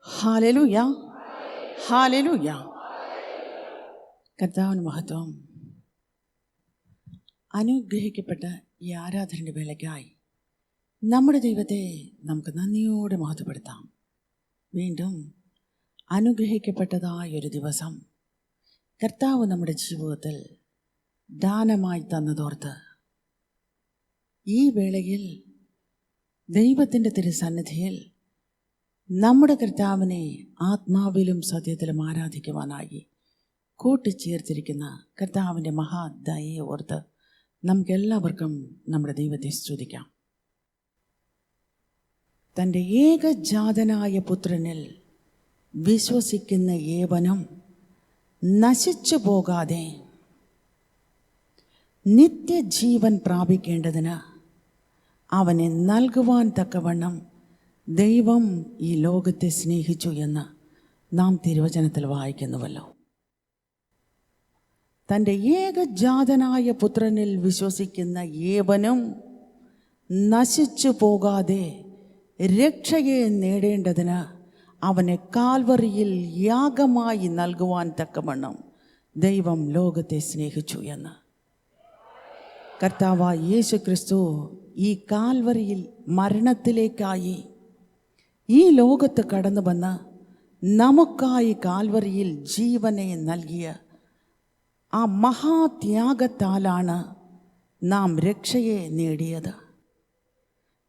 Hallelujah, hallelujah. കർത്താവിന് മഹത്വം. അനുഗ്രഹിക്കപ്പെട്ട ഈ ആരാധനയുടെ വേളയ്ക്കായി നമ്മുടെ ദൈവത്തെ നമുക്ക് നന്ദിയോടെ മഹത്വപ്പെടുത്താം. വീണ്ടും അനുഗ്രഹിക്കപ്പെട്ടതായൊരു ദിവസം കർത്താവ് നമ്മുടെ ജീവിതത്തിൽ ദാനമായി തന്നതോർത്ത് ഈ വേളയിൽ ദൈവത്തിൻ്റെ തിരുസന്നിധിയിൽ നമ്മുടെ കർത്താവിനെ ആത്മാവിലും സത്യത്തിലും ആരാധിക്കുവാനായി കൂട്ടിച്ചേർത്തിരിക്കുന്ന കർത്താവിൻ്റെ മഹാദയയെ ഓർത്ത് നമുക്കെല്ലാവർക്കും നമ്മുടെ ദൈവത്തെ സ്തുതിക്കാം. തൻ്റെ ഏകജാതനായ പുത്രനിൽ വിശ്വസിക്കുന്ന ഏവനും നശിച്ചു പോകാതെ നിത്യജീവൻ പ്രാപിക്കേണ്ടതിന് അവനെ നൽകുവാൻ തക്കവണ്ണം ദൈവം ഈ ലോകത്തെ സ്നേഹിച്ചു എന്ന് നാം തിരുവചനത്തിൽ വായിക്കുന്നുവല്ലോ. തൻ്റെ ഏകജാതനായ പുത്രനിൽ വിശ്വസിക്കുന്ന ഏവനും നശിച്ചു പോകാതെ രക്ഷയെ നേടേണ്ടതിന് അവനെ കാൽവറിയിൽ യാഗമായി നൽകുവാൻ തക്കവണ്ണം ദൈവം ലോകത്തെ സ്നേഹിച്ചു എന്ന്. കർത്താവായ യേശു ക്രിസ്തു ഈ കാൽവറിയിൽ മരണത്തിലേക്കായി ഈ ലോകത്ത് കടന്നു വന്ന് നമുക്കായി കാൽവറിയിൽ ജീവനെ നൽകിയ ആ മഹാത്യാഗത്താലാണ് നാം രക്ഷയെ നേടിയത്.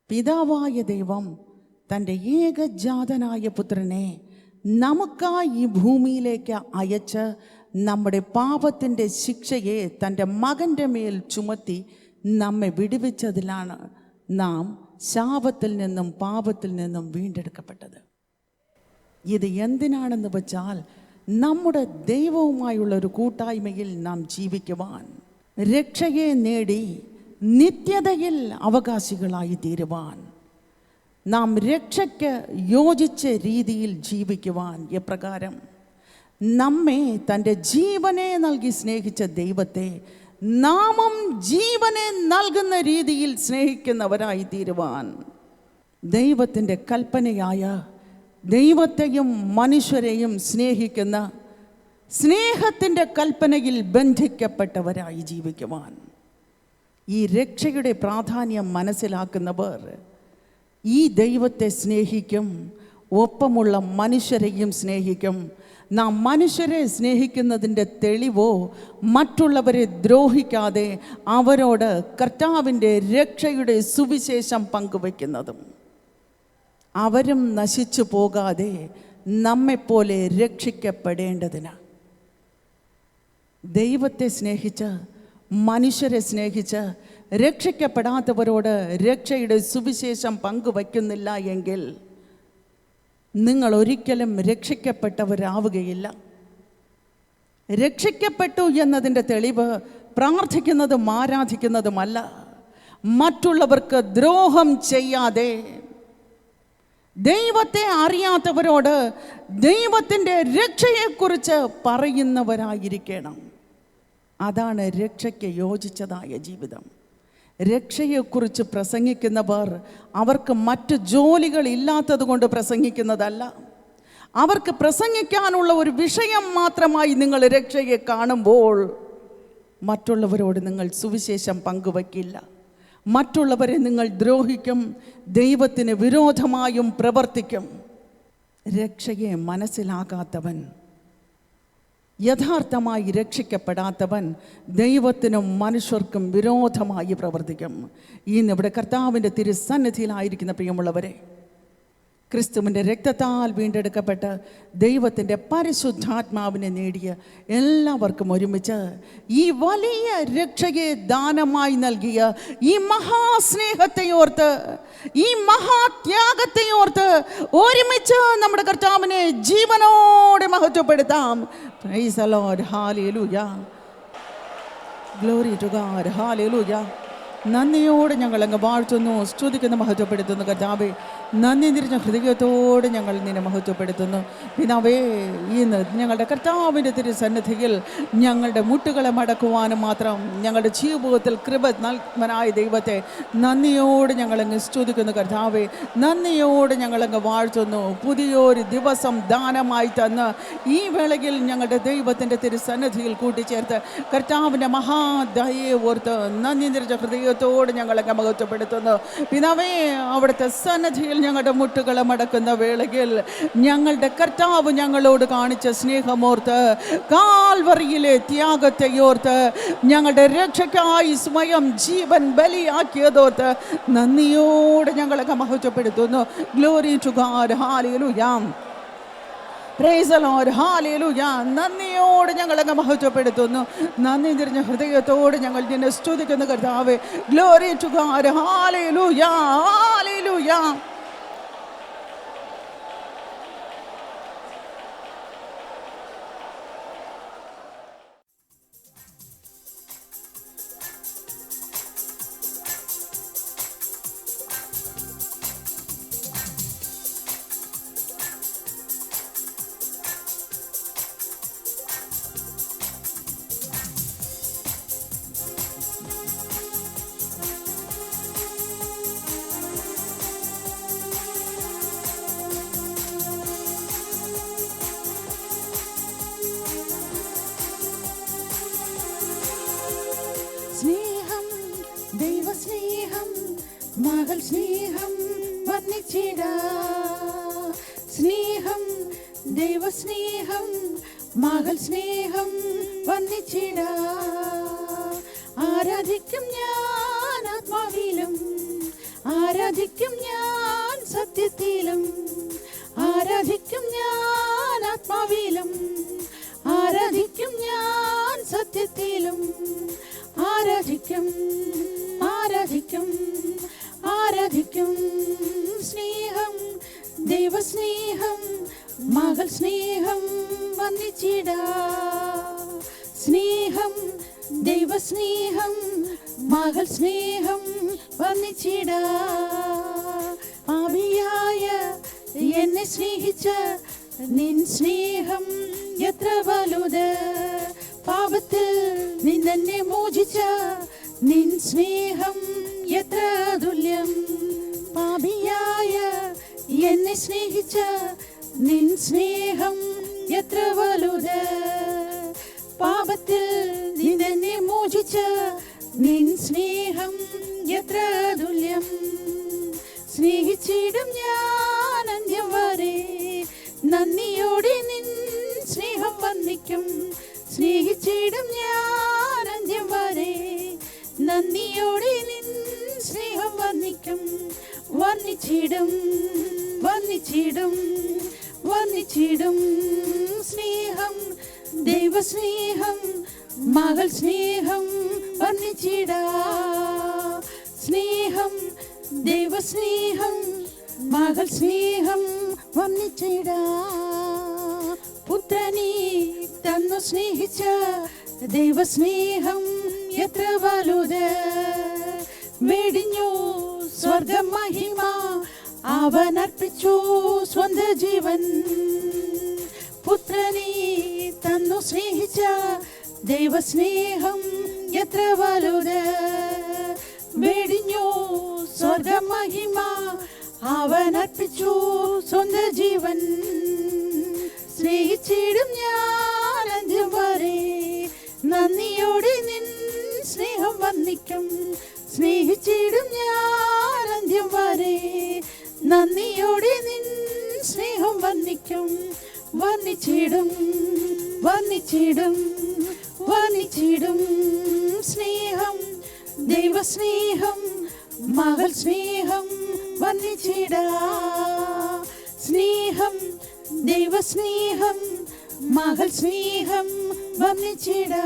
പിതാവായ ദൈവം തൻ്റെ ഏകജാതനായ പുത്രനെ നമുക്കായി ഈ ഭൂമിയിലേക്ക് അയച്ച് നമ്മുടെ പാപത്തിൻ്റെ ശിക്ഷയെ തൻ്റെ മകൻ്റെ മേൽ ചുമത്തി നമ്മെ വിടുവിച്ചതിലാണ് നാം ശാപത്തിൽ നിന്നും പാപത്തിൽ നിന്നും വീണ്ടെടുക്കപ്പെട്ടത്. ഇത് എന്തിനാണെന്ന് വെച്ചാൽ നമ്മുടെ ദൈവവുമായുള്ള ഒരു കൂട്ടായ്മയിൽ നാം ജീവിക്കുവാൻ, രക്ഷയെ നേടി നിത്യതയിൽ അവകാശികളായി തീരുവാൻ, നാം രക്ഷയ്ക്ക് യോജിച്ച രീതിയിൽ ജീവിക്കുവാൻ, എപ്രകാരം നമ്മെ തൻ്റെ ജീവനെ നൽകി സ്നേഹിച്ച ദൈവത്തെ നാമും ജീവനെ നൽകുന്ന രീതിയിൽ സ്നേഹിക്കുന്നവരായി തീരുവാൻ, ദൈവത്തിൻ്റെ കൽപ്പനയായ ദൈവത്തെയും മനുഷ്യരെയും സ്നേഹിക്കുന്ന സ്നേഹത്തിൻ്റെ കൽപ്പനയിൽ ബന്ധിക്കപ്പെട്ടവരായി ജീവിക്കുവാൻ, ഈ രക്ഷയുടെ പ്രാധാന്യം മനസ്സിലാക്കുന്നവർ ഈ ദൈവത്തെ സ്നേഹിക്കും, ഒപ്പമുള്ള മനുഷ്യരെയും സ്നേഹിക്കും. നാം മനുഷ്യരെ സ്നേഹിക്കുന്നതിൻ്റെ തെളിവോ മറ്റുള്ളവരെ ദ്രോഹിക്കാതെ അവരോട് കർത്താവിൻ്റെ രക്ഷയുടെ സുവിശേഷം പങ്കുവയ്ക്കുന്നതും, അവരും നശിച്ചു പോകാതെ നമ്മെപ്പോലെ രക്ഷിക്കപ്പെടേണ്ടതിന്. ദൈവത്തെ സ്നേഹിച്ച് മനുഷ്യരെ സ്നേഹിച്ച് രക്ഷിക്കപ്പെടാത്തവരോട് രക്ഷയുടെ സുവിശേഷം പങ്കുവയ്ക്കുന്നില്ല എങ്കിൽ നിങ്ങൾ ഒരിക്കലും രക്ഷിക്കപ്പെട്ടവരാവുകയില്ല. രക്ഷിക്കപ്പെട്ടു എന്നതിൻ്റെ തെളിവ് പ്രാർത്ഥിക്കുന്നതും ആരാധിക്കുന്നതുമല്ല, മറ്റുള്ളവർക്ക് ദ്രോഹം ചെയ്യാതെ ദൈവത്തെ അറിയാത്തവരോട് ദൈവത്തിൻ്റെ രക്ഷയെക്കുറിച്ച് പറയുന്നവരായിരിക്കണം. അതാണ് രക്ഷയ്ക്ക് യോജിച്ചതായ ജീവിതം. രക്ഷയെക്കുറിച്ച് പ്രസംഗിക്കുന്നവർ അവർക്ക് മറ്റ് ജോലികൾ ഇല്ലാത്തത് കൊണ്ട് പ്രസംഗിക്കുന്നതല്ല. അവർക്ക് പ്രസംഗിക്കാനുള്ള ഒരു വിഷയം മാത്രമായി നിങ്ങൾ രക്ഷയെ കാണുമ്പോൾ മറ്റുള്ളവരോട് നിങ്ങൾ സുവിശേഷം പങ്കുവയ്ക്കില്ല. മറ്റുള്ളവരെ നിങ്ങൾ ദ്രോഹിക്കും, ദൈവത്തിന് വിരോധമായും പ്രവർത്തിക്കും. രക്ഷയെ മനസ്സിലാകാത്തവൻ, യഥാർത്ഥമായി രക്ഷിക്കപ്പെടാത്തവൻ ദൈവത്തിനും മനുഷ്യർക്കും വിരോധമായി പ്രവർത്തിക്കും. ഇന്നിവിടെ കർത്താവിൻ്റെ തിരുസന്നിധിയിലായിരിക്കുന്ന പ്രിയമുള്ളവരെ, ക്രിസ്തുവിൻ്റെ രക്തത്താൽ വീണ്ടെടുക്കപ്പെട്ട് ദൈവത്തിൻ്റെ പരിശുദ്ധാത്മാവിനെ നേടിയ എല്ലാവർക്കും ഒരുമിച്ച് ഈ വലിയ രക്ഷയെ ദാനമായി നൽകിയ ഈ മഹാസ്നേഹത്തെ ഓർത്ത്, ഈ മഹാത്യാഗത്തെ ഓർത്ത് ഒരുമിച്ച് നമ്മുടെ കർത്താവിനെ ജീവനോടെ മഹത്വപ്പെടുത്താം. Praise the Lord. Hallelujah. Glory to God. Hallelujah. നന്ദിയോടെ ഞങ്ങൾ അങ്ങ് വാഴ്ത്തുന്നു, സ്തുതിക്കുന്നു, മഹത്വപ്പെടുത്തുന്നു. കർത്താവേ, നന്ദി നിറഞ്ഞ ഹൃദയത്തോടെ ഞങ്ങൾ നിന്നെ മഹത്വപ്പെടുത്തുന്നു. പിതാവേ, ഇന്ന് ഞങ്ങളുടെ കർത്താവിൻ്റെ തിരുസന്നിധിയിൽ ഞങ്ങളുടെ മുട്ടുകളെ മടക്കുവാനും മാത്രം ഞങ്ങളുടെ ജീവിതത്തിൽ കൃപ നൽകുവാനായ ദൈവത്തെ നന്ദിയോടെ ഞങ്ങളങ്ങ് സ്തുതിക്കുന്നു. കർത്താവേ, നന്ദിയോടെ ഞങ്ങളങ്ങ് വാഴ്ത്തുന്നു. പുതിയൊരു ദിവസം ദാനമായി തന്ന് ഈ വേളയിൽ ഞങ്ങളുടെ ദൈവത്തിൻ്റെ തിരുസന്നിധിയിൽ കൂട്ടിച്ചേർത്ത് കർത്താവിൻ്റെ മഹാദയയെ ഓർത്ത് നന്ദി നിറഞ്ഞ ഹൃദയത്തോട് ഞങ്ങളങ്ങ് മഹത്വപ്പെടുത്തുന്നു. പിതാവേ, അവിടുത്തെ സന്നിധിയിൽ ഞങ്ങളുടെ മുട്ടുകളെ മടക്കുന്ന വേളയിൽ ഞങ്ങളുടെ കർത്താവ് ഞങ്ങളോട് കാണിച്ച സ്നേഹമോർത്ത്, കാൽവറിയിലെ ത്യാഗത്തെ ഓർത്ത്, ഞങ്ങളുടെ രക്ഷയ്ക്കായി സ്വയം ജീവൻ ബലിയാക്കിയതോർത്ത് നന്ദിയോടെ ഞങ്ങളൊക്കെ മഹത്വപ്പെടുത്തുന്നു. Glory to God, hallelujah, praise the Lord, hallelujah. നന്ദിയോട് ഞങ്ങളങ്ങ് മഹത്വപ്പെടുത്തുന്നു. നന്ദി നിറഞ്ഞ ഹൃദയത്തോട് ഞങ്ങൾ നിന്നെ സ്തുതിക്കുന്നു. കർത്താവേ, glory to God, hallelujah, hallelujah. സ്നേഹം, ദൈവസ്നേഹം, മകൾ സ്നേഹം വർണ്ണിച്ചിടാ. സ്നേഹം, ദൈവസ്നേഹം, മകൾ സ്നേഹം വർണ്ണിച്ചിടാ. ആരാധിക്കും ഞാൻ ആത്മാവിലും, ആരാധിക്കും ഞാൻ സത്യത്തിലും, ആരാധിക്കും ഞാൻ ആത്മാവിലും, ആരാധിക്കും ഞാൻ സത്യത്തിലും, ആരാധിക്കും, ആരാധിക്കും, ആരാധിക്കും. സ്നേഹം, ദൈവസ്നേഹം, മകൾ സ്നേഹം വന്നിച്ചിടാ. സ്നേഹം, ദൈവസ്നേഹം, മകൾ സ്നേഹം വന്നിച്ചിടാ. പാപിയായ എന്നെ സ്നേഹിച്ച നിൻ സ്നേഹം എത്ര വലുത്. പാപത്തിൽ നിന്നെ മോചിച്ച നിൻ സ്നേഹം എത്ര തുല്യം. പാപിയായ എന്നെ സ്നേഹിച്ച നിൻ സ്നേഹം എത്ര വലുത്. പാപത്തിൽ നിന്നെ മോചിച്ച നിൻ സ്നേഹം എത്ര തുല്യം. സ്നേഹിച്ചിടും ഞാൻ അന്ത്യം വരെ, നന്ദിയോടെ നിൻ സ്നേഹം വന്ദിക്കും. സ്നേഹിച്ചിടും ഞാൻ അന്ത്യം വരെ, നന്ദിയോടെ നിൻ സ്നേഹം വന്ദിക്കും. വർണ്ണിച്ചിടും, വർണ്ണിച്ചിടും, വർണ്ണിച്ചിടും. സ്നേഹം, ദൈവസ്നേഹം, മകൾ സ്നേഹം വർണ്ണിച്ചിടാ. സ്നേഹം, ദൈവസ്നേഹം, മകൾ സ്നേഹം വർണ്ണിച്ചിടാ. പുത്രനെ തന്നു സ്നേഹിച്ച ദൈവസ്നേഹം എത്ര വലുത്. വെടിഞ്ഞു സ്വർഗ മഹിമ, അവൻ അർപ്പിച്ചു സ്വന്ത ജീവൻ. പുത്രനെ തന്നു സ്നേഹിച്ച ദൈവസ്നേഹം എത്ര വലുത്. വെടിഞ്ഞു സ്വർഗ മഹിമ, അവൻ അർപ്പിച്ചു സ്വന്ത ജീവൻ. സ്നേഹിച്ചിടും ഞാൻ അന്ത്യം വരെ, നന്ദിയോടെ നിൻ സ്നേഹം വന്ദിക്കും. സ്നേഹിച്ചിടും ഞാൻ അന്ത്യം വരെ, നന്ദിയോടെ നിൻ സ്നേഹം വന്ദിക്കും. വർണ്ണിച്ചിടും, വർണ്ണിച്ചിടും, വർണ്ണിച്ചിടും. സ്നേഹം, ദൈവസ്നേഹം, മകൾ സ്നേഹം വർണ്ണിച്ചിടാ. സ്നേഹം, ദൈവസ്നേഹം, മകൾ സ്നേഹം വർണ്ണിച്ചിടാ.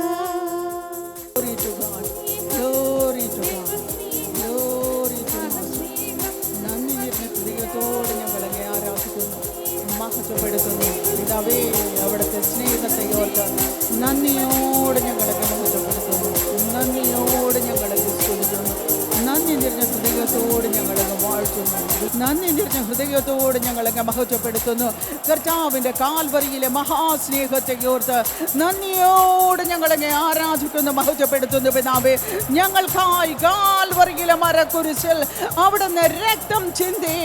Glory to God, glory to God, glory to God. നന്ദി നിറഞ്ഞ ഹൃദയത്തോടെ ഞങ്ങളെ ആരാധിക്കുന്നു, മഹത്വപ്പെടുത്തുന്നു. പിതാവേ, അവിടുത്തെ സ്നേഹത്തെ ഓർത്ത് നന്ദിയോടെ ഞങ്ങളെ മഹത്വപ്പെടുത്തുന്നു, നന്ദിയോടെ ഞങ്ങളെ സ്തുതിക്കുന്നു. ഹൃദയത്തോട് ഞങ്ങളങ്ങ് വാഴ്ത്തുന്നു. നന്ദി നിറഞ്ഞ ഹൃദയത്തോട് ഞങ്ങളങ്ങ് മഹത്വപ്പെടുത്തുന്നു. കർത്താവിൻ്റെ കാൽവരിയിലെ മഹാസ്നേഹത്തെ ഓർത്ത് നന്ദിയോട് ഞങ്ങളങ്ങ് ആരാധിക്കുന്നു, മഹത്വപ്പെടുത്തുന്നു. പിതാവേ, ഞങ്ങൾക്കായി കാൽവരിയിലെ മരക്കുരിശിൽ അവിടുന്ന് രക്തം ചിന്തി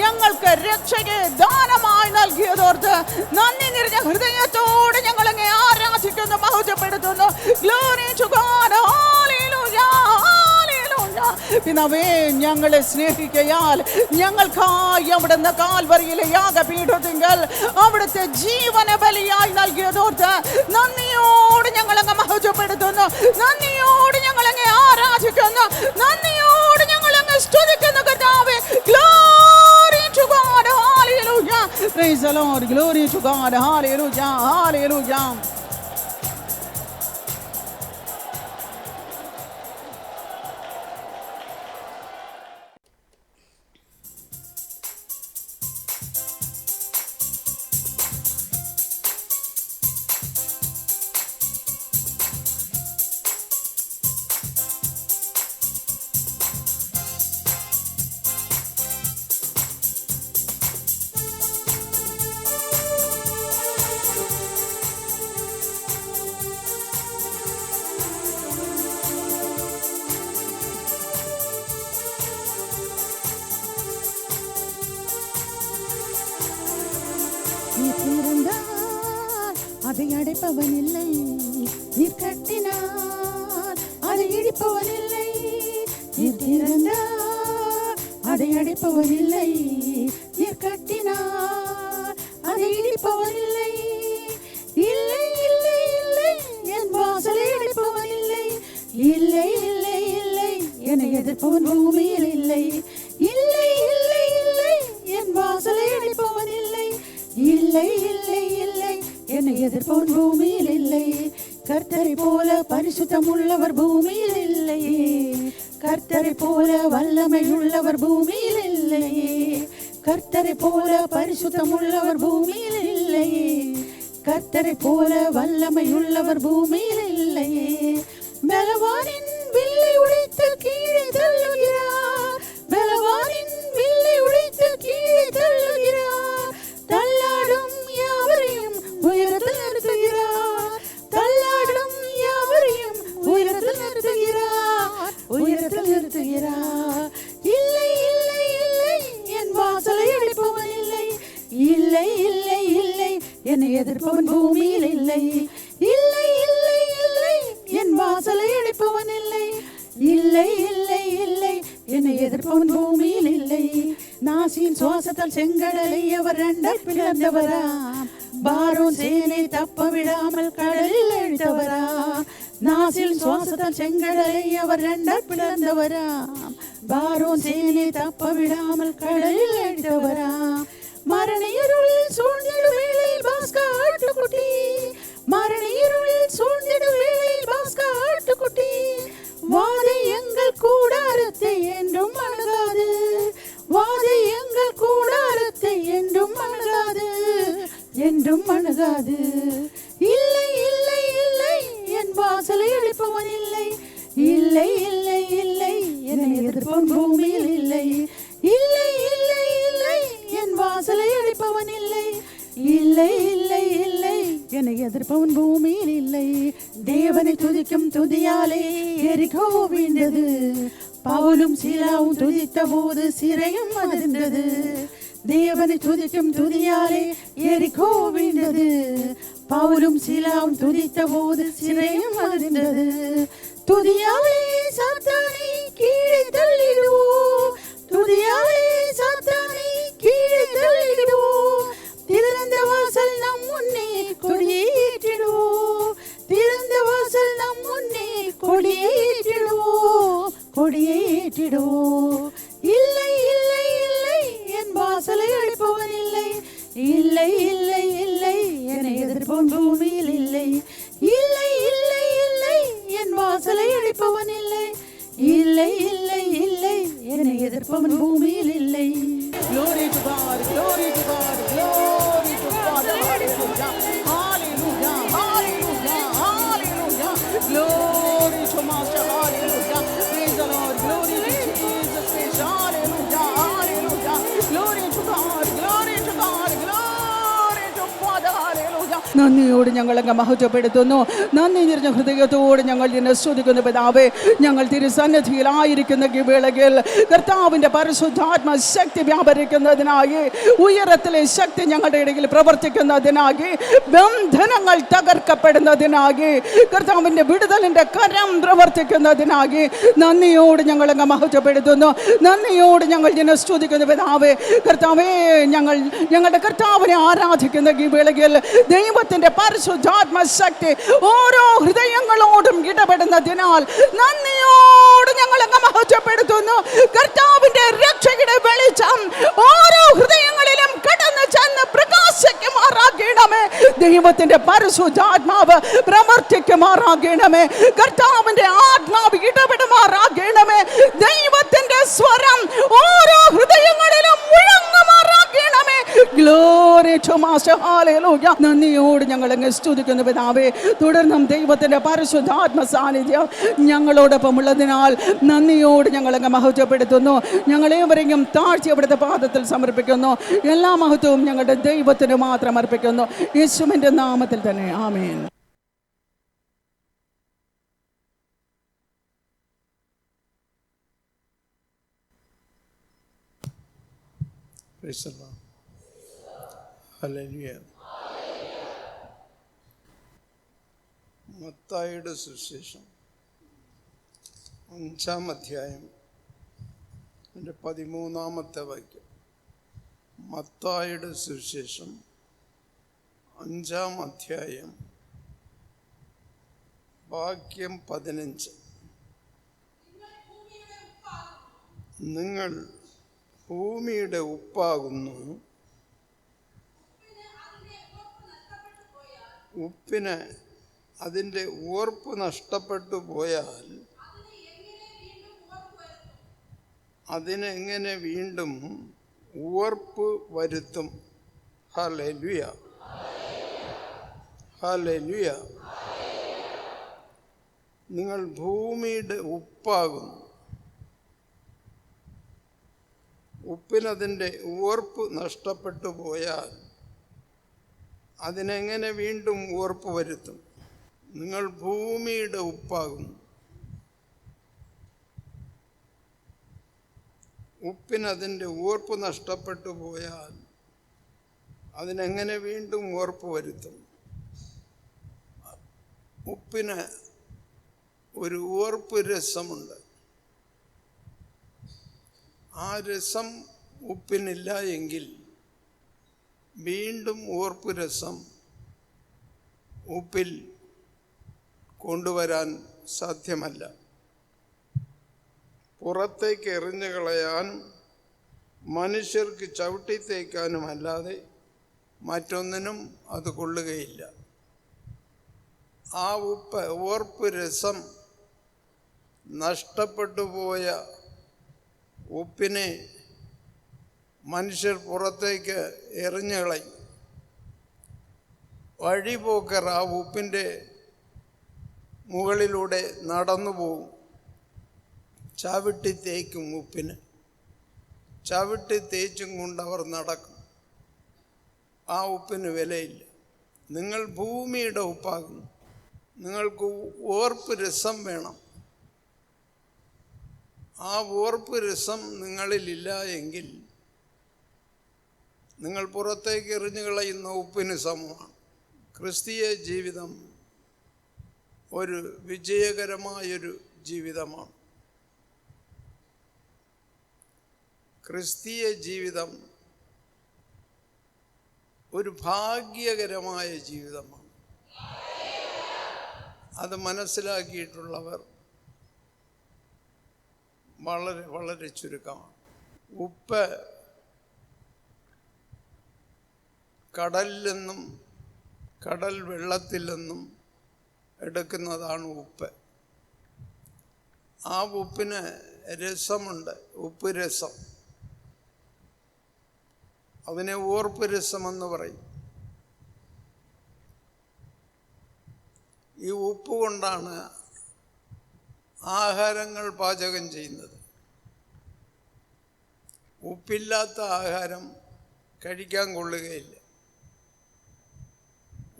ഞങ്ങൾക്ക് രക്ഷയെ ദാനമായി നൽകിയതോർത്ത് നന്ദി നിറഞ്ഞ ഹൃദയത്തോട് ഞങ്ങളങ്ങ് ആരാധിക്കുന്നു, മഹത്വപ്പെടുത്തുന്നു. Glory to God. Hallelujah, hallelujah. പിതാവേ, ഞങ്ങളെ സ്നേഹിക്കയാൽ ഞങ്ങൾക്കായി അവിടുന്ന് കാൽവരിയിലെ യാഗപീഠത്തിങ്കൽ അവിടുത്തെ ജീവന ബലിയായി നൽകിയതോർത്ത് നന്ദിയോട് ഞങ്ങളങ്ങ് മഹത്വപ്പെടുത്തുന്നു, നന്ദിയോട് ഞങ്ങളങ്ങ് ആരാധിക്കുന്നു, നന്ദിയോട് ഞങ്ങളങ്ങ് സ്തുതിക്കുന്നു. കർത്താവേ, glory to God. Hallelujah. Praise the Lord. Glory to God. Hallelujah, hallelujah. அதை அடைப்பவனில்லை, நீர் கட்டினார் அதை இடிப்பவனில்லை. நீர் திறந்தார் அதை அடைப்பவனில்லை, நீர் கட்டினார் அதை இடிப்பவனில்லை. இல்லை இல்லை இல்லை, என் வாசலை அடைப்பவனில்லை. இல்லை இல்லை இல்லை, என்னை எதிர்ப்பவன் பூமியில் இல்லை. இல்லை இல்லை இல்லை, என் வாசலை அடைப்பவனில்லை. இல்லை இல்லை இல்லை, என்னை எதிர்ப்பவன் பூமியில் இல்லை. கர்த்தரை போல பரிசுத்தம் உள்ளவர் பூமியில் இல்லையே. கர்த்தரை போல வல்லமை உள்ளவர் பூமியில் இல்லையே. கர்த்தரை போல பரிசுத்தம் உள்ளவர் பூமியில் இல்லையே. கர்த்தரை போல வல்லமை உள்ளவர் பூமியில் இல்லையே. பலவானின் வில்லை உடைத்து கீழே தள்ளுகிறார். பலவானின் வில்லை உடைத்து கீழே தள்ளுகிறார். தள்ளாடும் யாவரையும் உயரத்தில் நிறுத்துகிறார். தள்ளாடும் யாவரையும் உயரத்தில் நிறுத்துகிறார். உயரத்தில் நிறுத்துகிறார். இல்லை இல்லை இல்லை, என் வாசலை அடைப்பவன் இல்லை. இல்லை இல்லை இல்லை, என்னை எதிர்ப்பவன் பூமியில் இல்லை. இல்லை இல்லை இல்லை, என் வாசலை அடைப்பவன் இல்லை. இல்லை இல்லை இல்லை, என்னை எதிர்ப்பவன் பூமியில் இல்லை. நாசியின் சுவாசத்தால் செங்கடலை அவர் ரெண்டாய் பிளந்தவராம். பாரோன் சேனை தப்ப விடாமல் கடலில் அழித்தவராம். நாசில் சுவாசத்தால் செங்கடலை அவர் ரெண்டாய் பிளந்தவராம். பாரோன் சேனை தப்ப விடாமல் கடலில் அழித்தவராம். மரண இருளில் சூழ்ந்திடும் வேளையில் பாஸ்கா ஆட்டுக்குட்டி. மரண இருளில் சூழ்ந்திடும் வேளையில் பாஸ்கா ஆட்டுக்குட்டி. வாதை எங்கள் கூடாரத்தை என்றும் அணுகாது. வாதை எங்கள் கூடாரத்தை என்றும் அணுகாது. என்றும் அணுகாது. இல்லை இல்லை இல்லை, என் வாசலை அடைப்பவன் இல்லை. இல்லை இல்லை இல்லை, என்னை எதிர்ப்பவன் பூமியில் இல்லை. இல்லை இல்லை இல்லை, என் வாசலை அடைப்பவன் இல்லை. இல்லை இல்லை இல்லை, என்னை எதிர்ப்பவன் பூமியில் இல்லை. தேவனை துதிக்கும் துதியாலே எரிகோ வீழ்ந்தது. பவுலும் சீலாவும் துதித்த போது சிறையும் அதிர்ந்தது. தேவனை துதிக்கும் துதியாலே எரிகோ வீழ்ந்தது. பவுலும் சீலாவும் துதித்த போது சிறையும் அதிர்ந்தது. துதியாலே சாத்தானை கீழே தள்ளிடுவோம். துதியாலே சாத்தானை கீழே தள்ளிடுவோம். திறந்த வாசல் நம் முன்னே கொடியை ஏற்றிடுவோம். திறந்த வாசல் நம் முன்னே கொடியை ஏற்றிடுவோம். கொடியை ஏற்றிடுவோம். இல்லை இல்லை இல்லை, என் வாசலை அடைப்பவன் இல்லை. இல்லை இல்லை இல்லை, என்னை எதிர்ப்பவன் பூமியில் இல்லை. இல்லை இல்லை இல்லை, என் வாசலை அடைப்பவன் இல்லை. இல்லை இல்லை இல்லை, என்னை எதிர்ப்பவன் பூமியில் இல்லை. Glory to God, glory to God, glory to God. Hallelujah, hallelujah, hallelujah, hallelujah. Glory to Master, hallelujah. Praise the Lord, glory to Jesus, praise God. നന്ദിയോട് ഞങ്ങളങ്ങ് മഹത്വപ്പെടുത്തുന്നു. നന്ദി നിറഞ്ഞ ഹൃദയത്തോട് ഞങ്ങൾ നിന്നെ സ്തുതിക്കുന്നു പിതാവേ. ഞങ്ങൾ തിരുസന്നിധിയിലായിരിക്കുന്ന ഈ വേളയിൽ കർത്താവിൻ്റെ പരിശുദ്ധാത്മ ശക്തി വ്യാപരിക്കുന്നതിനായി, ഉയരത്തിലെ ശക്തി ഞങ്ങളുടെ ഇടയിൽ പ്രവർത്തിക്കുന്നതിനായി, ബന്ധനങ്ങൾ തകർക്കപ്പെടുന്നതിനായി, കർത്താവിൻ്റെ വിടുതലിൻ്റെ കരം പ്രവർത്തിക്കുന്നതിനായി നന്ദിയോട് ഞങ്ങളങ്ങ് മഹത്വപ്പെടുത്തുന്നു. നന്ദിയോട് ഞങ്ങൾ നിന്നെ സ്തുതിക്കുന്നു പിതാവേ. കർത്താവേ, ഞങ്ങളുടെ കർത്താവിനെ ആരാധിക്കുന്ന ഈ വേളയിൽ ദൈവത്തിൻ്റെ പരിശുദ്ധാത്മ ശക്തി ഓരോ ഹൃദയങ്ങളോടും ഇടപെടുന്നതിനാൽ നന്ദിയോട് ഞങ്ങളങ്ങ് മഹത്വപ്പെടുത്തുന്നു. കർത്താവിൻ്റെ രക്ഷയുടെ വെളിച്ചം ഓരോ ഹൃദയങ്ങളിലും കടന്നു ചെന്ന് പ്രകാശിക്കുമാറാകണമേ. ദൈവത്തിൻ്റെ പരിശുദ്ധാത്മാവ് പ്രവർത്തിക്കുമാറാകണമേ. കർത്താവിൻ്റെ ആത്മാവ് ഇടപെടുമാറാകണമേ. ദൈവത്തിൻ്റെ സ്വരം ഓരോ ഹൃദയങ്ങളിലും മുഴങ്ങുമാറാകണമേ. Glory to master. ഹല്ലേലൂയ. നന്ദിയോട് ഞങ്ങൾ അങ്ങ് സ്തുതിക്കുന്നു പിതാവേ. തുടർന്നും ദൈവത്തിൻ്റെ പരിശുദ്ധാത്മ സാന്നിധ്യം ഞങ്ങളോടൊപ്പം ഉള്ളതിനാൽ നന്ദിയോട് ഞങ്ങൾ അങ്ങ് മഹത്വപ്പെടുത്തുന്നു. ഞങ്ങളേവരെയും താഴ്ത്തി അവിടുത്തെ പാദത്തിൽ സമർപ്പിക്കുന്നു. എല്ലാ മഹത്വവും ഞങ്ങളുടെ ദൈവത്തിന് മാത്രം അർപ്പിക്കുന്നു. യേശുവിൻ്റെ നാമത്തിൽ തന്നെ ആമേൻ. ഹല്ലേലൂയ. മത്തായിയുടെ സുവിശേഷം 5-ാം അധ്യായം 13-ാമത്തെ വാക്യം. മത്തായിയുടെ സുവിശേഷം 5-ാം അധ്യായം വാക്യം 15. നിങ്ങൾ ഭൂമിയുടെ ഉപ്പാകുന്നു. ഉപ്പിന് അതിൻ്റെ ഉവ്വ് നഷ്ടപ്പെട്ടു പോയാൽ അതിനെങ്ങനെ വീണ്ടും ഉവ്വ് വരുത്തും? Hallelujah, hallelujah. നിങ്ങൾ ഭൂമിയുടെ ഉപ്പാകുന്നു. ഉപ്പിനതിൻ്റെ ഉവ്വ് നഷ്ടപ്പെട്ടു പോയാൽ അതിനെങ്ങനെ വീണ്ടും ഉവ്വ് വരുത്തും? നിങ്ങൾ ഭൂമിയുടെ ഉപ്പാകുന്നു. ഉപ്പിനതിൻ്റെ ഉവ്വ് നഷ്ടപ്പെട്ടു പോയാൽ അതിനെങ്ങനെ വീണ്ടും ഉവ്വ് വരുത്തും? ഉപ്പിന് ഒരു ഉവ്വ് രസമുണ്ട്. ആ രസം ഉപ്പിനില്ല എങ്കിൽ വീണ്ടും ഉവ്വ് രസം ഉപ്പിൽ കൊണ്ടുവരാൻ സാധ്യമല്ല. പുറത്തേക്ക് എറിഞ്ഞു കളയാനും മനുഷ്യർക്ക് ചവിട്ടി തേക്കാനും അല്ലാതെ മറ്റൊന്നിനും അത് കൊള്ളുകയില്ല. ആ ഉവ്വ് രസം നഷ്ടപ്പെട്ടു പോയ ഉപ്പിനെ മനുഷ്യർ പുറത്തേക്ക് എറിഞ്ഞു കളയും. വഴിപോക്കർ ആ ഉപ്പിൻ്റെ മുകളിലൂടെ നടന്നു പോകും. ചവിട്ടി തേക്കും. ഉപ്പിന് ചവിട്ടി തേച്ചും കൊണ്ടവർ നടക്കും. ആ ഉപ്പിന് വിലയില്ല. നിങ്ങൾ ഭൂമിയുടെ ഉപ്പാകുന്നു. നിങ്ങൾക്ക് ഉവ്വ് രസം വേണം. ആ ഉവ്വ് രസം നിങ്ങളിലില്ല എങ്കിൽ നിങ്ങൾ പുറത്തേക്ക് എറിഞ്ഞു കളയുന്ന ഉപ്പിന് സമമാണ്. ക്രിസ്തീയ ജീവിതം ഒരു വിജയകരമായൊരു ജീവിതമാണ്. ക്രിസ്തീയ ജീവിതം ഒരു ഭാഗ്യകരമായ ജീവിതമാണ്. അത് മനസ്സിലാക്കിയിട്ടുള്ളവർ വളരെ വളരെ ചുരുക്കമാണ്. ഉപ്പ് കടലിൽ നിന്നും കടൽ വെള്ളത്തിൽ നിന്നും എടുക്കുന്നതാണ് ഉപ്പ്. ആ ഉപ്പിന് രസമുണ്ട്, ഉപ്പ് രസം. അതിനെ ഉവ്വ് രസമെന്ന് പറയും. ഈ ഉപ്പ് കൊണ്ടാണ് ആഹാരങ്ങൾ പാചകം ചെയ്യുന്നത്. ഉപ്പില്ലാത്ത ആഹാരം കഴിക്കാൻ കൊള്ളുകയില്ല.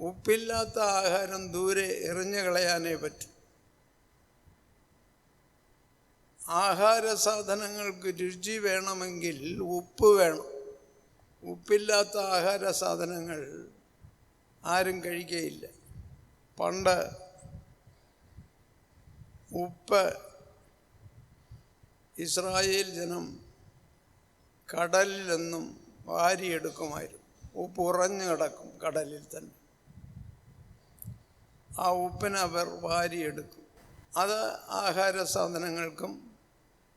ഉപ്പില്ലാത്ത ആഹാരം ദൂരെ എറിഞ്ഞു കളയാനേ പറ്റും. ആഹാര സാധനങ്ങൾക്ക് രുചി വേണമെങ്കിൽ ഉപ്പ് വേണം. ഉപ്പില്ലാത്ത ആഹാര സാധനങ്ങൾ ആരും കഴിക്കുകയില്ല. പണ്ട് ഉപ്പ് ഇസ്രായേൽ ജനം കടലിൽ നിന്നും വാരിയെടുക്കുമായിരുന്നു. ഉപ്പ് ഉറഞ്ഞു കിടക്കും കടലിൽ തന്നെ. ആ ഉപ്പിനെ അവർ വാരിയെടുക്കും. അത് ആഹാര സാധനങ്ങൾക്കും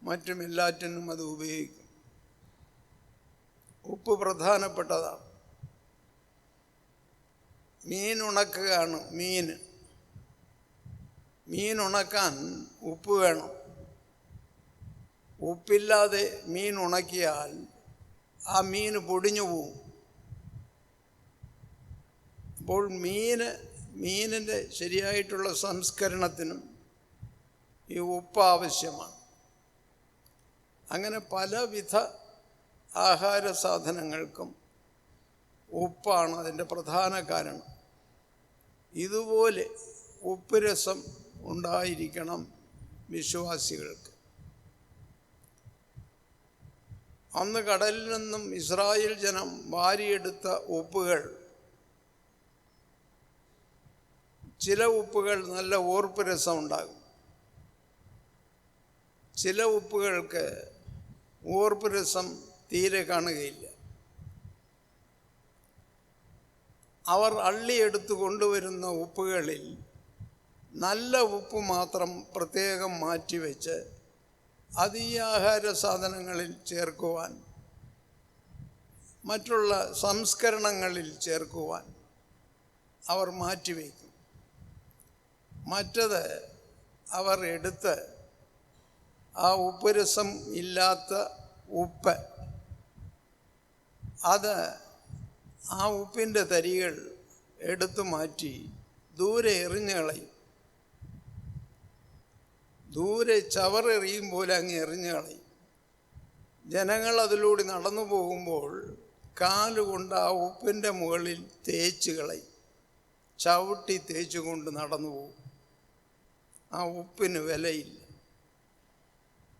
മറ്റും എല്ലാറ്റിനും അത് ഉപയോഗിക്കും. ഉപ്പ് പ്രധാനപ്പെട്ടതാണ്. മീൻ ഉണക്കുകയാണ്. മീൻ ഉണക്കാൻ ഉപ്പ് വേണം. ഉപ്പില്ലാതെ മീൻ ഉണക്കിയാൽ ആ മീൻ പൊടിഞ്ഞു പോവും. അപ്പോൾ മീനിൻ്റെ ശരിയായിട്ടുള്ള സംസ്കരണത്തിനും ഈ ഉപ്പ് ആവശ്യമാണ്. അങ്ങനെ പലവിധ ആഹാര സാധനങ്ങൾക്കും ഉപ്പാണ് അതിൻ്റെ പ്രധാന കാരണം. ഇതുപോലെ ഉപ്പ് രസം ഉണ്ടായിരിക്കണം വിശ്വാസികൾക്ക്. അന്ന് കടലിൽ നിന്നും ഇസ്രായേൽ ജനം വാരിയെടുത്ത ഉപ്പുകൾ, ചില ഉപ്പുകൾ നല്ല ഓർപ്പ് രസം ഉണ്ടാകും. ചില ഉപ്പുകൾക്ക് ഓർപ്പ് രസം തീരെ കാണുകയില്ല. അവർ അള്ളിയെടുത്ത് കൊണ്ടുവരുന്ന ഉപ്പുകളിൽ നല്ല ഉപ്പ് മാത്രം പ്രത്യേകം മാറ്റിവെച്ച് അത് ഈ ആഹാര സാധനങ്ങളിൽ ചേർക്കുവാൻ, മറ്റുള്ള സംസ്കരണങ്ങളിൽ ചേർക്കുവാൻ അവർ മാറ്റിവെക്കും. മറ്റത് അവർ എടുത്ത് ആ ഉപ്പ് രസം ഇല്ലാത്ത ഉപ്പ്, അത് ആ ഉപ്പിൻ്റെ തരികൾ എടുത്തു മാറ്റി ദൂരെ എറിഞ്ഞു കളയും. ദൂരെ ചവറെറിയും പോലെ അങ്ങ് എറിഞ്ഞു കളയും. ജനങ്ങൾ അതിലൂടെ നടന്നു പോകുമ്പോൾ കാലുകൊണ്ട് ആ ഉപ്പിൻ്റെ മുകളിൽ തേച്ച് കളയും. ചവിട്ടി തേച്ചുകൊണ്ട് നടന്നു പോകും. ആ ഉപ്പിന് വിലയില്ല.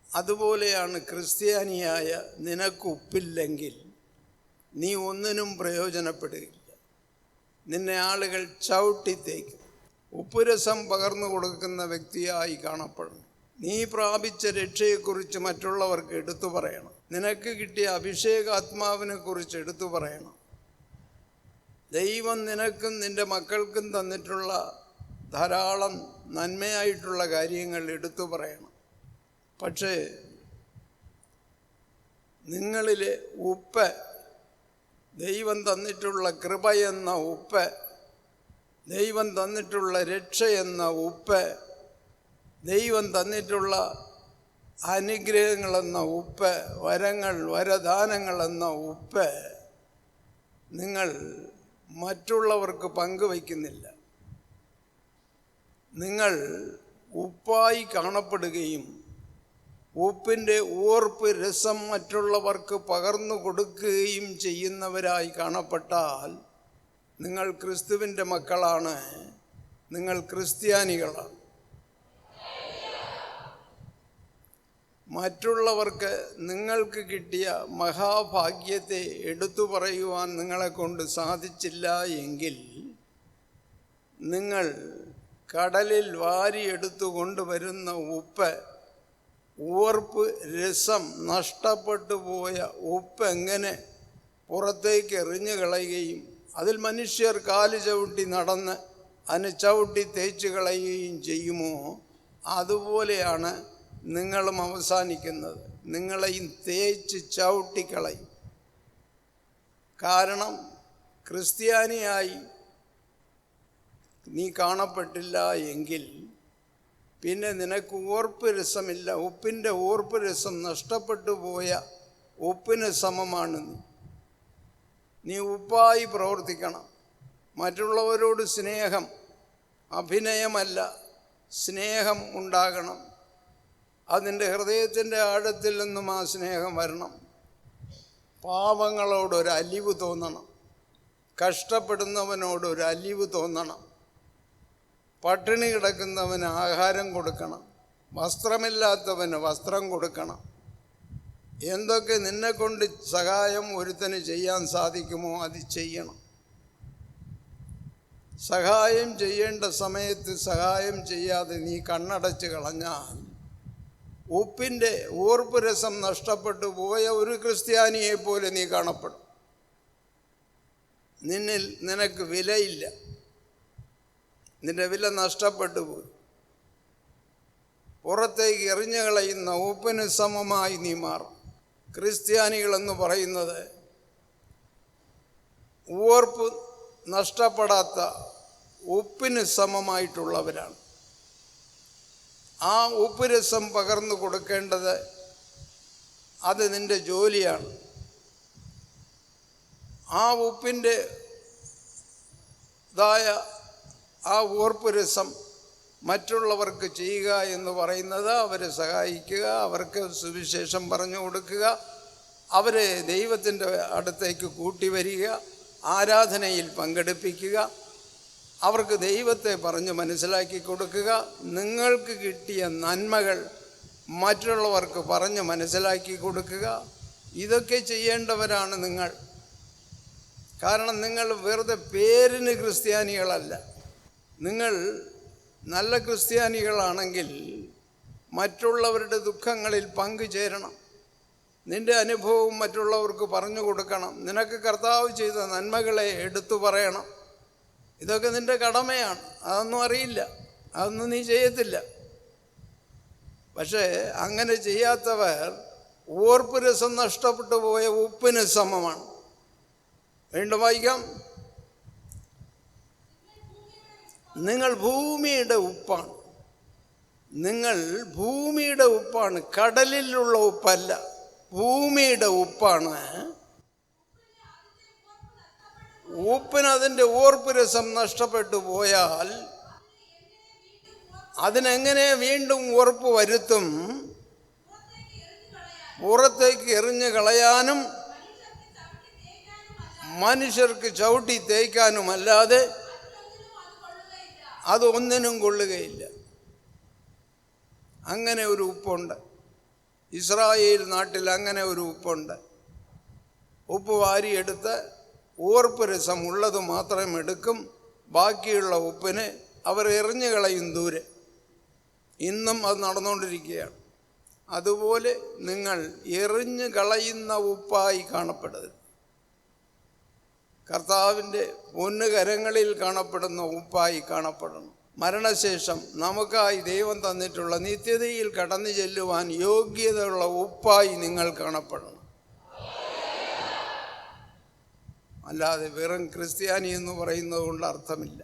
അതുപോലെയാണ് ക്രിസ്ത്യാനിയായ നിനക്ക് ഉപ്പില്ലെങ്കിൽ നീ ഒന്നിനും പ്രയോജനപ്പെടുകയില്ല. നിന്നെ ആളുകൾ ചവിട്ടി തേക്കും. ഉപ്പുരസം പകർന്നു കൊടുക്കുന്ന വ്യക്തിയായി കാണപ്പെടുന്നു. നീ പ്രാപിച്ച രക്ഷയെക്കുറിച്ച് മറ്റുള്ളവർക്ക് എടുത്തു പറയണം. നിനക്ക് കിട്ടിയ അഭിഷേകാത്മാവിനെ കുറിച്ച് എടുത്തു പറയണം. ദൈവം നിനക്കും നിൻ്റെ മക്കൾക്കും തന്നിട്ടുള്ള ധാരാളം നന്മയായിട്ടുള്ള കാര്യങ്ങൾ എടുത്തു പറയണം. പക്ഷേ നിങ്ങളിലെ ഉപ്പ്, ദൈവം തന്നിട്ടുള്ള കൃപയെന്ന ഉപ്പ്, ദൈവം തന്നിട്ടുള്ള രക്ഷയെന്ന ഉപ്പ്, ദൈവം തന്നിട്ടുള്ള അനുഗ്രഹങ്ങളെന്ന ഉപ്പ്, വരങ്ങൾ, വരദാനങ്ങളെന്ന ഉപ്പ് നിങ്ങൾ മറ്റുള്ളവർക്ക് പങ്കുവയ്ക്കുന്നില്ല. നിങ്ങൾ ഉപ്പായി കാണപ്പെടുകയും ഉപ്പിൻ്റെ ഓർപ്പ് രസം മറ്റുള്ളവർക്ക് പകർന്നു കൊടുക്കുകയും ചെയ്യുന്നവരായി കാണപ്പെട്ടാൽ നിങ്ങൾ ക്രിസ്തുവിൻ്റെ മക്കളാണ്. നിങ്ങൾ ക്രിസ്ത്യാനികളാണ്. മറ്റുള്ളവർക്ക് നിങ്ങൾക്ക് കിട്ടിയ മഹാഭാഗ്യത്തെ എടുത്തു പറയുവാൻ നിങ്ങളെക്കൊണ്ട് സാധിച്ചില്ല എങ്കിൽ നിങ്ങൾ കടലിൽ വാരിയെടുത്തു കൊണ്ടുവരുന്ന ഉപ്പ്, ഓർപ്പ് രസം നഷ്ടപ്പെട്ടു പോയ ഉപ്പ് എങ്ങനെ പുറത്തേക്ക് എറിഞ്ഞു കളയുകയും അതിൽ മനുഷ്യർ കാല് ചവിട്ടി നടന്ന് അതിനെ ചവിട്ടി തേച്ച് കളയുകയും ചെയ്യുമോ, അതുപോലെയാണ് നിങ്ങളും അവസാനിക്കുന്നത്. നിങ്ങളെയും തേച്ച് ചവിട്ടിക്കളയും. കാരണം ക്രിസ്ത്യാനിയായി നീ കാണപ്പെട്ടില്ല എങ്കിൽ പിന്നെ നിനക്ക് ഓർപ്പ് രസമില്ല. ഉപ്പിൻ്റെ ഓർപ്പ് രസം നഷ്ടപ്പെട്ടു പോയ ഉപ്പിന് സമമാണ് നീ ഉപ്പായി പ്രവർത്തിക്കണം. മറ്റുള്ളവരോട് സ്നേഹം, അഭിനയമല്ല, സ്നേഹം ഉണ്ടാകണം. അതിൻ്റെ ഹൃദയത്തിൻ്റെ ആഴത്തിൽ നിന്നും ആ സ്നേഹം വരണം. പാവങ്ങളോടൊരു അലിവ് തോന്നണം. കഷ്ടപ്പെടുന്നവനോട് ഒരു അലിവ് തോന്നണം. പട്ടിണി കിടക്കുന്നവന് ആഹാരം കൊടുക്കണം. വസ്ത്രമില്ലാത്തവന് വസ്ത്രം കൊടുക്കണം. എന്തൊക്കെ നിന്നെക്കൊണ്ട് സഹായം ഒരുത്തന് ചെയ്യാൻ സാധിക്കുമോ അത് ചെയ്യണം. സഹായം ചെയ്യേണ്ട സമയത്ത് സഹായം ചെയ്യാതെ നീ കണ്ണടച്ച് കളഞ്ഞാൽ ഉപ്പിൻ്റെ ഓർപ്പുരസം നഷ്ടപ്പെട്ടു പോയ ഒരു ക്രിസ്ത്യാനിയെ പോലെ നീ കാണപ്പെടും. നിനക്ക് വിലയില്ല. നിന്റെ വില നഷ്ടപ്പെട്ടു പോയി. പുറത്തേക്ക് എറിഞ്ഞു കളയുന്ന ഉപ്പിന് സമമായി നീ മാറും. ക്രിസ്ത്യാനികളെന്ന് പറയുന്നത് ഓർപ്പ് നഷ്ടപ്പെടാത്ത ഉപ്പിന് സമമായിട്ടുള്ളവരാണ്. ആ ഉപ്പ് രസം പകർന്നു കൊടുക്കേണ്ടത് അത് നിൻ്റെ ജോലിയാണ്. ആ ഉപ്പിൻ്റെതായ ആ ഓർപ്പ് രസം മറ്റുള്ളവർക്ക് ചെയ്യുക എന്ന് പറയുന്നത് അവരെ സഹായിക്കുക, അവർക്ക് സുവിശേഷം പറഞ്ഞു കൊടുക്കുക, അവരെ ദൈവത്തിൻ്റെ അടുത്തേക്ക് കൂട്ടിവരിക, ആരാധനയിൽ പങ്കെടുപ്പിക്കുക, അവർക്ക് ദൈവത്തെ പറഞ്ഞ് മനസ്സിലാക്കി കൊടുക്കുക, നിങ്ങൾക്ക് കിട്ടിയ നന്മകൾ മറ്റുള്ളവർക്ക് പറഞ്ഞ് മനസ്സിലാക്കി കൊടുക്കുക. ഇതൊക്കെ ചെയ്യേണ്ടവരാണ് നിങ്ങൾ. കാരണം നിങ്ങൾ വെറുതെ പേരിന് ക്രിസ്ത്യാനികളല്ല. നിങ്ങൾ നല്ല ക്രിസ്ത്യാനികളാണെങ്കിൽ മറ്റുള്ളവരുടെ ദുഃഖങ്ങളിൽ പങ്കുചേരണം. നിൻ്റെ അനുഭവം മറ്റുള്ളവർക്ക് പറഞ്ഞു കൊടുക്കണം. നിനക്ക് കർത്താവ് ചെയ്ത നന്മകളെ എടുത്തു പറയണം. ഇതൊക്കെ നിൻ്റെ കടമയാണ്. അതൊന്നും അറിയില്ല, അതൊന്നും നീ ചെയ്യത്തില്ല. പക്ഷേ അങ്ങനെ ചെയ്യാത്തവർ ഓർപ്പ് രസം നഷ്ടപ്പെട്ടു പോയ ഉപ്പിന് സമമാണ്. വീണ്ടും വായിക്കാം. നിങ്ങൾ ഭൂമിയുടെ ഉപ്പാണ്. നിങ്ങൾ ഭൂമിയുടെ ഉപ്പാണ്, കടലിലുള്ള ഉപ്പല്ല. ഭൂമിയുടെ ഉപ്പാണ്. ഉപ്പിന് അതിൻ്റെ ഓർപ്പ് രസം നഷ്ടപ്പെട്ടു പോയാൽ അതിനെങ്ങനെ വീണ്ടും ഉറപ്പ് വരുത്തും? പുറത്തേക്ക് എറിഞ്ഞു കളയാനും മനുഷ്യർക്ക് ചവിട്ടി തേയ്ക്കാനുമല്ലാതെ അതൊന്നിനും കൊള്ളുകയില്ല. അങ്ങനെ ഒരു ഉപ്പുണ്ട്. ഇസ്രായേൽ നാട്ടിൽ അങ്ങനെ ഒരു ഉപ്പുണ്ട്. ഉപ്പ് വാരിയെടുത്ത് ഓർപ്പ് രസം ഉള്ളത് മാത്രം എടുക്കും. ബാക്കിയുള്ള ഉപ്പിനെ അവർ എറിഞ്ഞു കളയും ദൂരെ. ഇന്നും അത് നടന്നുകൊണ്ടിരിക്കുകയാണ്. അതുപോലെ നിങ്ങൾ എറിഞ്ഞു കളയുന്ന ഉപ്പായി കാണപ്പെടരുത്. കർത്താവിൻ്റെ പൊന്നുകരങ്ങളിൽ കാണപ്പെടുന്ന ഉപ്പായി കാണപ്പെടണം. മരണശേഷം നമുക്കായി ദൈവം തന്നിട്ടുള്ള നിത്യതയിൽ കടന്നു ചെല്ലുവാൻ യോഗ്യതയുള്ള ഉപ്പായി നിങ്ങൾ കാണപ്പെടണം. അല്ലാതെ വെറും ക്രിസ്ത്യാനി എന്ന് പറയുന്നത് കൊണ്ട് അർത്ഥമില്ല.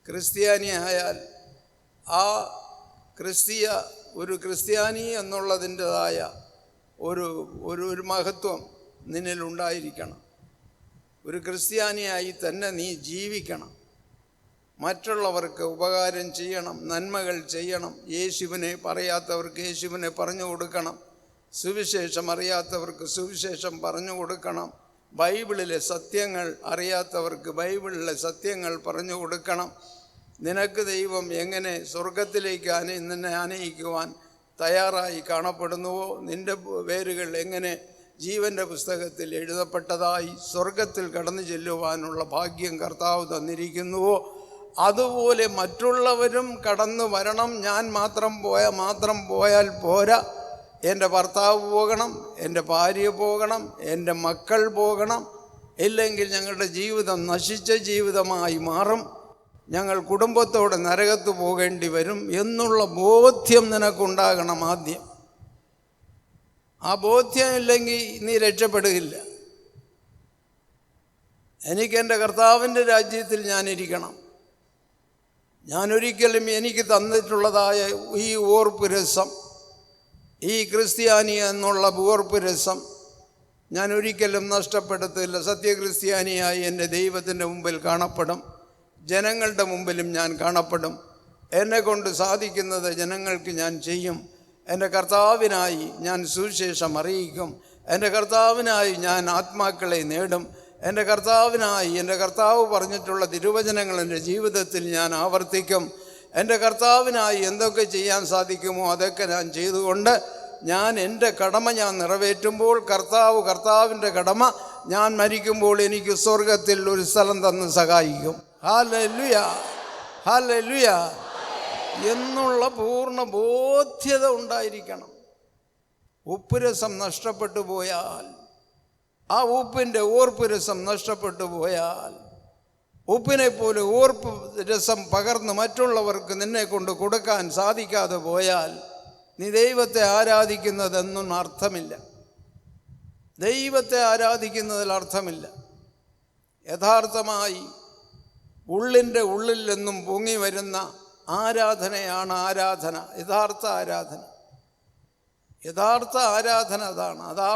ക്രിസ്ത്യാനി ആയാൽ ആ ഒരു ക്രിസ്ത്യാനി എന്നുള്ളതിൻ്റെതായ ഒരു മഹത്വം നിന്നിലുണ്ടായിരിക്കണം. ഒരു ക്രിസ്ത്യാനിയായി തന്നെ നീ ജീവിക്കണം. മറ്റുള്ളവർക്ക് ഉപകാരം ചെയ്യണം, നന്മകൾ ചെയ്യണം. യേശുവിനെ പറയാത്തവർക്ക് യേശുവിനെ പറഞ്ഞു കൊടുക്കണം. സുവിശേഷം അറിയാത്തവർക്ക് സുവിശേഷം പറഞ്ഞു കൊടുക്കണം. ബൈബിളിലെ സത്യങ്ങൾ അറിയാത്തവർക്ക് ബൈബിളിലെ സത്യങ്ങൾ പറഞ്ഞു കൊടുക്കണം. നിനക്ക് ദൈവം എങ്ങനെ സ്വർഗത്തിലേക്ക് നിന്നെ ആനയിക്കുവാൻ തയ്യാറായി കാണപ്പെടുന്നുവോ, നിൻ്റെ പേരുകൾ എങ്ങനെ ജീവൻ്റെ പുസ്തകത്തിൽ എഴുതപ്പെട്ടതായി സ്വർഗത്തിൽ കടന്നു ചെല്ലുവാനുള്ള ഭാഗ്യം കർത്താവ് തന്നിരിക്കുന്നുവോ, അതുപോലെ മറ്റുള്ളവരും കടന്നു വരണം. ഞാൻ മാത്രം പോയാൽ പോരാ. എൻ്റെ ഭർത്താവ് പോകണം, എൻ്റെ ഭാര്യ പോകണം, എൻ്റെ മക്കൾ പോകണം. ഇല്ലെങ്കിൽ ഞങ്ങളുടെ ജീവിതം നശിച്ച ജീവിതമായി മാറും. ഞങ്ങൾ കുടുംബത്തോടെ നരകത്ത് പോകേണ്ടി വരും എന്നുള്ള ബോധ്യം നിനക്കുണ്ടാകണം ആദ്യം. ആ ബോധ്യമില്ലെങ്കിൽ നീ രക്ഷപ്പെടുകയില്ല. എനിക്കെൻ്റെ കർത്താവിൻ്റെ രാജ്യത്തിൽ ഞാനിരിക്കണം. ഞാനൊരിക്കലും എനിക്ക് തന്നിട്ടുള്ളതായ ഈ ഓർപ്പ് രസം, ഈ ക്രിസ്ത്യാനി എന്നുള്ള ഓർപ്പ് രസം ഞാൻ ഒരിക്കലും നഷ്ടപ്പെടുത്തില്ല. സത്യക്രിസ്ത്യാനിയായി എൻ്റെ ദൈവത്തിൻ്റെ മുമ്പിൽ കാണപ്പെടും. ജനങ്ങളുടെ മുമ്പിലും ഞാൻ കാണപ്പെടും. എന്നെക്കൊണ്ട് സാധിക്കുന്നത് ജനങ്ങൾക്ക് ഞാൻ ചെയ്യും. എൻ്റെ കർത്താവിനായി ഞാൻ സുവിശേഷം അറിയിക്കും. എൻ്റെ കർത്താവിനായി ഞാൻ ആത്മാക്കളെ നേടും. എൻ്റെ കർത്താവിനായി എൻ്റെ കർത്താവ് പറഞ്ഞിട്ടുള്ള തിരുവചനങ്ങൾ എൻ്റെ ജീവിതത്തിൽ ഞാൻ ആവർത്തിക്കും. എൻ്റെ കർത്താവിനായി എന്തൊക്കെ ചെയ്യാൻ സാധിക്കുമോ അതൊക്കെ ഞാൻ ചെയ്തുകൊണ്ട് ഞാൻ എൻ്റെ കടമ ഞാൻ നിറവേറ്റുമ്പോൾ കർത്താവിൻ്റെ കടമ ഞാൻ മരിക്കുമ്പോൾ എനിക്ക് സ്വർഗത്തിൽ ഒരു സ്ഥലം തന്ന് സഹായിക്കും. ഹല്ലേലൂയ, ഹല്ലേലൂയ എന്നുള്ള പൂർണ്ണ ബോധ്യത ഉണ്ടായിരിക്കണം. ഉപ്പുരസം നഷ്ടപ്പെട്ടു പോയാൽ, ആ ഉപ്പിൻ്റെ ഓർപ്പ് രസം നഷ്ടപ്പെട്ടു പോയാൽ, ഉപ്പിനെ പോലെ ഓർപ്പ് രസം പകർന്ന് മറ്റുള്ളവർക്ക് നിന്നെ കൊണ്ട് കൊടുക്കാൻ സാധിക്കാതെ പോയാൽ നീ ദൈവത്തെ ആരാധിക്കുന്നതെന്നും അർത്ഥമില്ല. ദൈവത്തെ ആരാധിക്കുന്നതിൽ അർത്ഥമില്ല. യഥാർത്ഥമായി ഉള്ളിൻ്റെ ഉള്ളിൽ നിന്നും പൊങ്ങി വരുന്ന ആരാധനയാണ് ആരാധന. യഥാർത്ഥ ആരാധന, യഥാർത്ഥ ആരാധന അതാണ്. അത് ആ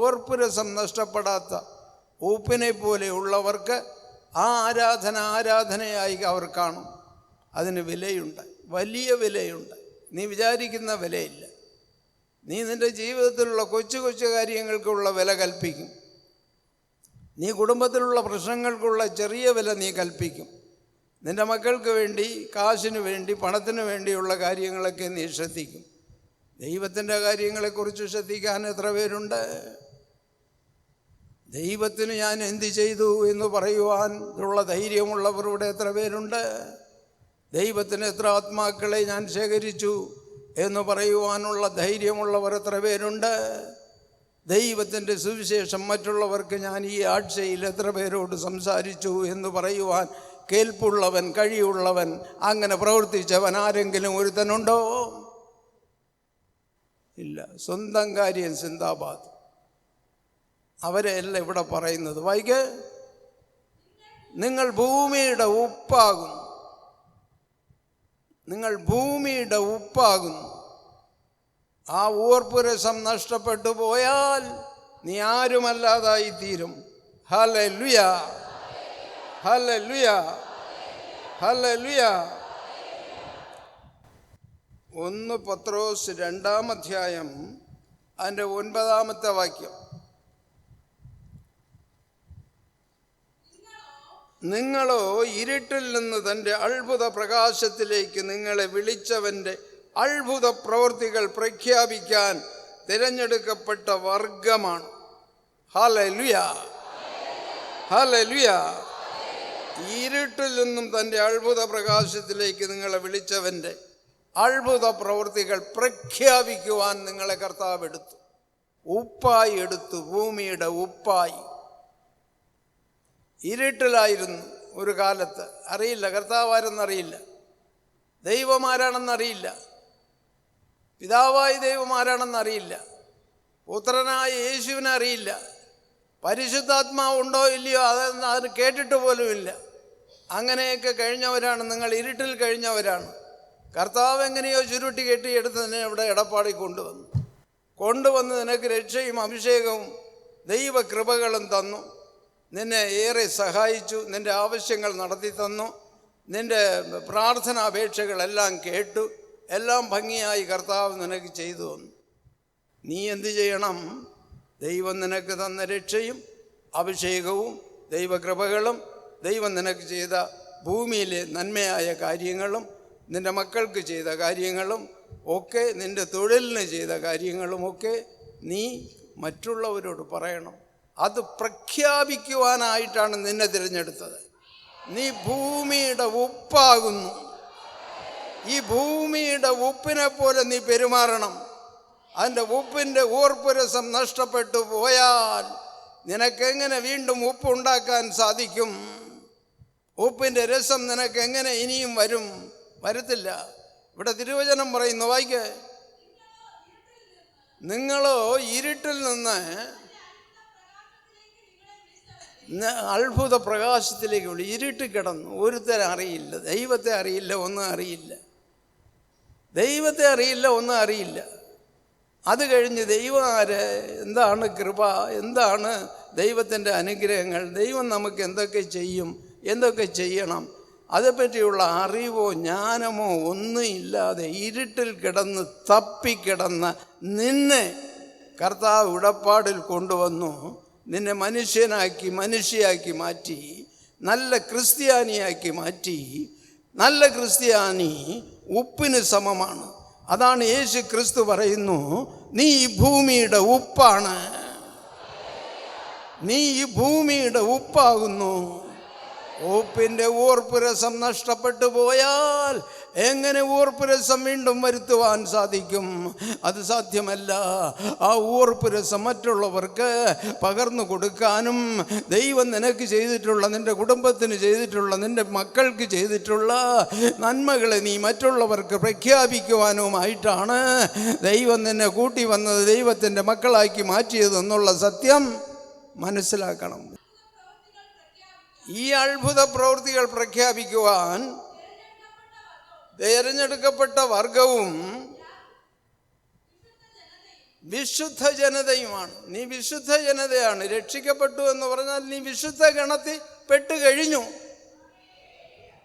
ഓർപ്പ് രസം നഷ്ടപ്പെടാത്ത ഉപ്പിനെ പോലെയുള്ളവർക്ക് ആ ആരാധനയായി അവർ കാണും. അതിന് വിലയുണ്ട്, വലിയ വിലയുണ്ട്. നീ വിചാരിക്കുന്ന വിലയില്ല. നീ നിൻ്റെ ജീവിതത്തിലുള്ള കൊച്ചു കൊച്ചു കാര്യങ്ങൾക്കുള്ള വില കൽപ്പിക്കും. നീ കുടുംബത്തിലുള്ള പ്രശ്നങ്ങൾക്കുള്ള ചെറിയ വില നീ കൽപ്പിക്കും. നിൻ്റെ മക്കൾക്ക് വേണ്ടി, കാശിന് വേണ്ടി, പണത്തിന് വേണ്ടിയുള്ള കാര്യങ്ങളൊക്കെ നീ ശ്രദ്ധിക്കും. ദൈവത്തിൻ്റെ കാര്യങ്ങളെക്കുറിച്ച് ശ്രദ്ധിക്കാൻ എത്ര പേരുണ്ട്? ദൈവത്തിന് ഞാൻ എന്ത് ചെയ്തു എന്ന് പറയുവാൻ ഉള്ള ധൈര്യമുള്ളവരുടെ എത്ര പേരുണ്ട്? ദൈവത്തിന് എത്ര ആത്മാക്കളെ ഞാൻ ശേഖരിച്ചു എന്ന് പറയുവാനുള്ള ധൈര്യമുള്ളവർ എത്ര പേരുണ്ട്? ദൈവത്തിൻ്റെ സുവിശേഷം മറ്റുള്ളവർക്ക് ഞാൻ ഈ ആഴ്ചയിൽ എത്ര പേരോട് സംസാരിച്ചു എന്ന് പറയുവാൻ കേൾപ്പുള്ളവൻ, കഴിവുള്ളവൻ, അങ്ങനെ പ്രവർത്തിച്ചവൻ ആരെങ്കിലും ഒരുത്തനുണ്ടോ? ഇല്ല. സ്വന്തം കാര്യം സിന്ദാബാദ്. അവരെയല്ല ഇവിടെ പറയുന്നത്. വായിക്ക്, നിങ്ങൾ ഭൂമിയുടെ ഉപ്പാകുന്നു. നിങ്ങൾ ഭൂമിയുടെ ഉപ്പാകുന്നു. ആ ഓർപ്പുരസം നഷ്ടപ്പെട്ടു പോയാൽ നീ ആരുമല്ലാതായി തീരും. Hallelujah, hallelujah, hallelujah. 1 പത്രോസ് 2-ാം അധ്യായം അതിൻ്റെ 9-ാമത്തെ വാക്യം. നിങ്ങളോ ഇരുട്ടിൽ നിന്ന് തൻ്റെ അത്ഭുത പ്രകാശത്തിലേക്ക് നിങ്ങളെ വിളിച്ചവൻ്റെ അത്ഭുത പ്രവൃത്തികൾ പ്രഖ്യാപിക്കാൻ തിരഞ്ഞെടുക്കപ്പെട്ട വർഗമാണ്. Hallelujah, hallelujah. ഇരുട്ടിൽ നിന്നും തൻ്റെ അത്ഭുത പ്രകാശത്തിലേക്ക് നിങ്ങളെ വിളിച്ചവൻ്റെ അത്ഭുത പ്രവൃത്തികൾ പ്രഖ്യാപിക്കുവാൻ നിങ്ങളെ കർത്താവ് എടുത്തു. ഉപ്പായി എടുത്തു, ഭൂമിയുടെ ഉപ്പായി. ഇരുട്ടിലായിരുന്നു ഒരു കാലത്ത്. അറിയില്ല കർത്താവാരെന്നറിയില്ല, ദൈവമാരാണെന്നറിയില്ല, പിതാവായ ദൈവമാരാണെന്നറിയില്ല, പുത്രനായ യേശുവിനെ അറിയില്ല, പരിശുദ്ധാത്മാവ് ഉണ്ടോ ഇല്ലയോ അത് കേട്ടിട്ട് പോലുമില്ല. അങ്ങനെയൊക്കെ കഴിഞ്ഞവരാണ് നിങ്ങൾ. ഇരുട്ടിൽ കഴിഞ്ഞവരാണ്. കർത്താവ് എങ്ങനെയോ ചുരുട്ടി കെട്ടിയെടുത്ത് നിന്നെ ഇവിടെ ഇടപ്പാടി കൊണ്ടുവന്ന് നിനക്ക് രക്ഷയും അഭിഷേകവും ദൈവകൃപകളും തന്നു. നിന്നെ ഏറെ സഹായിച്ചു. നിൻ്റെ ആവശ്യങ്ങൾ നടത്തി തന്നു. നിൻ്റെ പ്രാർത്ഥനാപേക്ഷകളെല്ലാം കേട്ടു. എല്ലാം ഭംഗിയായി കർത്താവ് നിനക്ക് ചെയ്തു തന്നു. നീ എന്തു ചെയ്യണം? ദൈവം നിനക്ക് തന്ന രക്ഷയും അഭിഷേകവും ദൈവകൃപകളും ദൈവം നിനക്ക് ചെയ്ത ഭൂമിയിലെ നന്മയായ കാര്യങ്ങളും നിൻ്റെ മക്കൾക്ക് ചെയ്ത കാര്യങ്ങളും ഒക്കെ, നിൻ്റെ തൊഴിലിന് ചെയ്ത കാര്യങ്ങളുമൊക്കെ നീ മറ്റുള്ളവരോട് പറയണം. അത് പ്രഖ്യാപിക്കുവാനായിട്ടാണ് നിന്നെ തിരഞ്ഞെടുത്തത്. നീ ഭൂമിയുടെ ഉപ്പാകുന്നു. ഈ ഭൂമിയുടെ ഉപ്പിനെ പോലെ നീ പെരുമാറണം. അതിൻ്റെ ഉപ്പിൻ്റെ ഓർപ്പുരസം നഷ്ടപ്പെട്ടു പോയാൽ നിനക്കെങ്ങനെ വീണ്ടും ഉപ്പുണ്ടാക്കാൻ സാധിക്കും? ഉപ്പിൻ്റെ രസം നിനക്ക് എങ്ങനെ ഇനിയും വരത്തില്ല. ഇവിടെ തിരുവചനം പറയുന്നു, വായിക്ക്. നിങ്ങളോ ഇരുട്ടിൽ നിന്ന് അത്ഭുത പ്രകാശത്തിലേക്ക് വിളി. ഇരുട്ട് കിടന്നു. ഒരുത്തരം അറിയില്ല, ദൈവത്തെ അറിയില്ല, ഒന്നും അറിയില്ല. ദൈവത്തെ അറിയില്ല, ഒന്നും അറിയില്ല. അത് കഴിഞ്ഞ് ദൈവം ആര്, എന്താണ് കൃപ, എന്താണ് ദൈവത്തിൻ്റെ അനുഗ്രഹങ്ങൾ, ദൈവം നമുക്ക് എന്തൊക്കെ ചെയ്യും, എന്തൊക്കെ ചെയ്യണം, അതേപ്പറ്റിയുള്ള അറിവോ ജ്ഞാനമോ ഒന്നും ഇല്ലാതെ ഇരുട്ടിൽ കിടന്ന് തപ്പിക്കിടന്ന് നിന്നെ കർത്താവ് ഇടപ്പാടിൽ കൊണ്ടുവന്നു. നിന്നെ മനുഷ്യനാക്കി മനുഷ്യയാക്കി മാറ്റി, നല്ല ക്രിസ്ത്യാനിയാക്കി മാറ്റി. നല്ല ക്രിസ്ത്യാനി ഉപ്പിന് സമമാണ്. അതാണ് യേശു ക്രിസ്തു പറയുന്നു, നീ ഈ ഭൂമിയുടെ ഉപ്പാണ്, നീ ഈ ഭൂമിയുടെ ഉപ്പാകുന്നു. ഉപ്പിൻ്റെ ഊർപ്പുരസം നഷ്ടപ്പെട്ടു പോയാൽ എങ്ങനെ ഊർപ്പുരസം വീണ്ടും വരുത്തുവാൻ സാധിക്കും? അത് സാധ്യമല്ല. ആ ഊർപ്പുരസം മറ്റുള്ളവർക്ക് പകർന്നു കൊടുക്കാനും ദൈവം നിനക്ക് ചെയ്തിട്ടുള്ള, നിൻ്റെ കുടുംബത്തിന് ചെയ്തിട്ടുള്ള, നിൻ്റെ മക്കൾക്ക് ചെയ്തിട്ടുള്ള നന്മകളെ നീ മറ്റുള്ളവർക്ക് പ്രഖ്യാപിക്കുവാനുമായിട്ടാണ് ദൈവം നിന്നെ കൂട്ടി വന്നത്, ദൈവത്തിൻ്റെ മക്കളാക്കി മാറ്റിയതെന്നുള്ള സത്യം മനസ്സിലാക്കണം. ഈ അത്ഭുത പ്രവൃത്തികൾ പ്രഖ്യാപിക്കുവാൻ തിരഞ്ഞെടുക്കപ്പെട്ട വർഗവും വിശുദ്ധ ജനതയുമാണ്. നീ വിശുദ്ധ ജനതയാണ്. രക്ഷിക്കപ്പെട്ടു എന്ന് പറഞ്ഞാൽ നീ വിശുദ്ധ ഗണത്തിൽ പെട്ട് കഴിഞ്ഞു.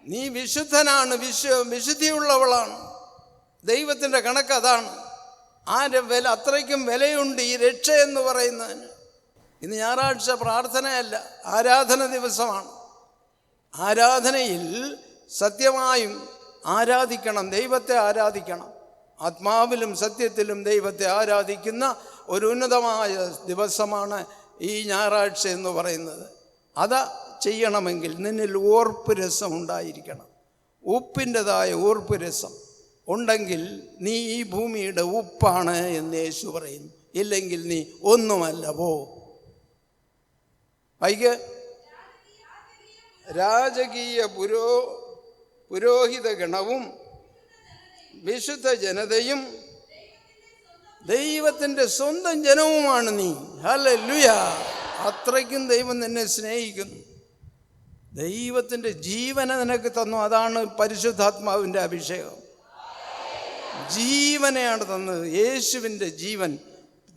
നീ വിശുദ്ധനാണ്, വിശുദ്ധിയുള്ളവളാണ്. ദൈവത്തിൻ്റെ കണക്ക് അതാണ്. ആ വില, അത്രയ്ക്കും വിലയുണ്ട് ഈ രക്ഷ എന്ന് പറയുന്നതിന്. ഇന്ന് ഞായറാഴ്ച പ്രാർത്ഥനയല്ല, ആരാധന ദിവസമാണ്. ആരാധനയിൽ സത്യമായും ആരാധിക്കണം, ദൈവത്തെ ആരാധിക്കണം. ആത്മാവിലും സത്യത്തിലും ദൈവത്തെ ആരാധിക്കുന്ന ഒരു ഉന്നതമായ ദിവസമാണ് ഈ ഞായറാഴ്ച എന്ന് പറയുന്നത്. അത് ചെയ്യണമെങ്കിൽ നിന്നിൽ ഓർപ്പ് രസം ഉണ്ടായിരിക്കണം. ഉപ്പിൻ്റെതായ ഓർപ്പ് രസം ഉണ്ടെങ്കിൽ നീ ഈ ഭൂമിയുടെ ഉപ്പാണ് എന്ന് യേശു പറയുന്നു. ഇല്ലെങ്കിൽ നീ ഒന്നുമല്ല. വൈകി രാജകീയ പുരോഹിത ഗണവും വിശുദ്ധ ജനതയും ദൈവത്തിൻ്റെ സ്വന്തം ജനവുമാണ് നീ. ഹല്ലേലൂയ! അത്രയ്ക്കും ദൈവം നിന്നെ സ്നേഹിക്കുന്നു. ദൈവത്തിൻ്റെ ജീവനെ നിനക്ക് തന്നു. അതാണ് പരിശുദ്ധാത്മാവിൻ്റെ അഭിഷേകം. ജീവനെയാണ് തന്നത്, യേശുവിൻ്റെ ജീവൻ.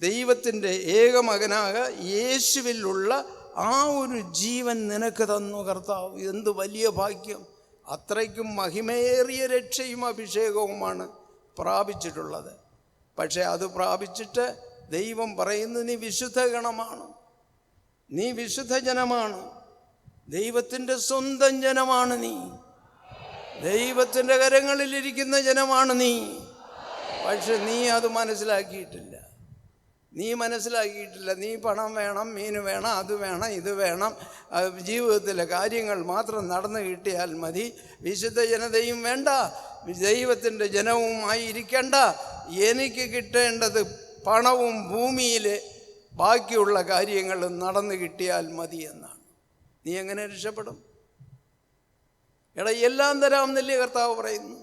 ദൈവത്തിൻ്റെ ഏകമകനായ യേശുവിലുള്ള ആ ഒരു ജീവൻ നിനക്ക് തന്നു കർത്താവ്. എന്ത് വലിയ ഭാഗ്യം! അത്രയ്ക്കും മഹിമേറിയ രക്ഷയും അഭിഷേകവുമാണ് പ്രാപിച്ചിട്ടുള്ളത്. പക്ഷേ അത് പ്രാപിച്ചിട്ട് ദൈവം പറയുന്നത് നീ വിശുദ്ധ ഗണമാണ്, നീ വിശുദ്ധ ജനമാണ്, ദൈവത്തിൻ്റെ സ്വന്തം ജനമാണ് നീ, ദൈവത്തിൻ്റെ കരങ്ങളിലിരിക്കുന്ന ജനമാണ് നീ. പക്ഷെ നീ അത് മനസ്സിലാക്കിയിട്ടില്ല. നീ പണം വേണം, മീൻ വേണം, അത് വേണം, ഇത് വേണം, ജീവിതത്തിലെ കാര്യങ്ങൾ മാത്രം നടന്നു കിട്ടിയാൽ മതി, വിശുദ്ധ ജനതയും വേണ്ട, ദൈവത്തിൻ്റെ ജനവുമായി ഇരിക്കേണ്ട, എനിക്ക് കിട്ടേണ്ടത് പണവും ഭൂമിയിലെ ബാക്കിയുള്ള കാര്യങ്ങളും നടന്നു കിട്ടിയാൽ മതി എന്നാണ്. നീ എങ്ങനെ രക്ഷപ്പെടും? എടാ, എല്ലാം തരാമെന്നല്ലേ കർത്താവ് പറയുന്നു.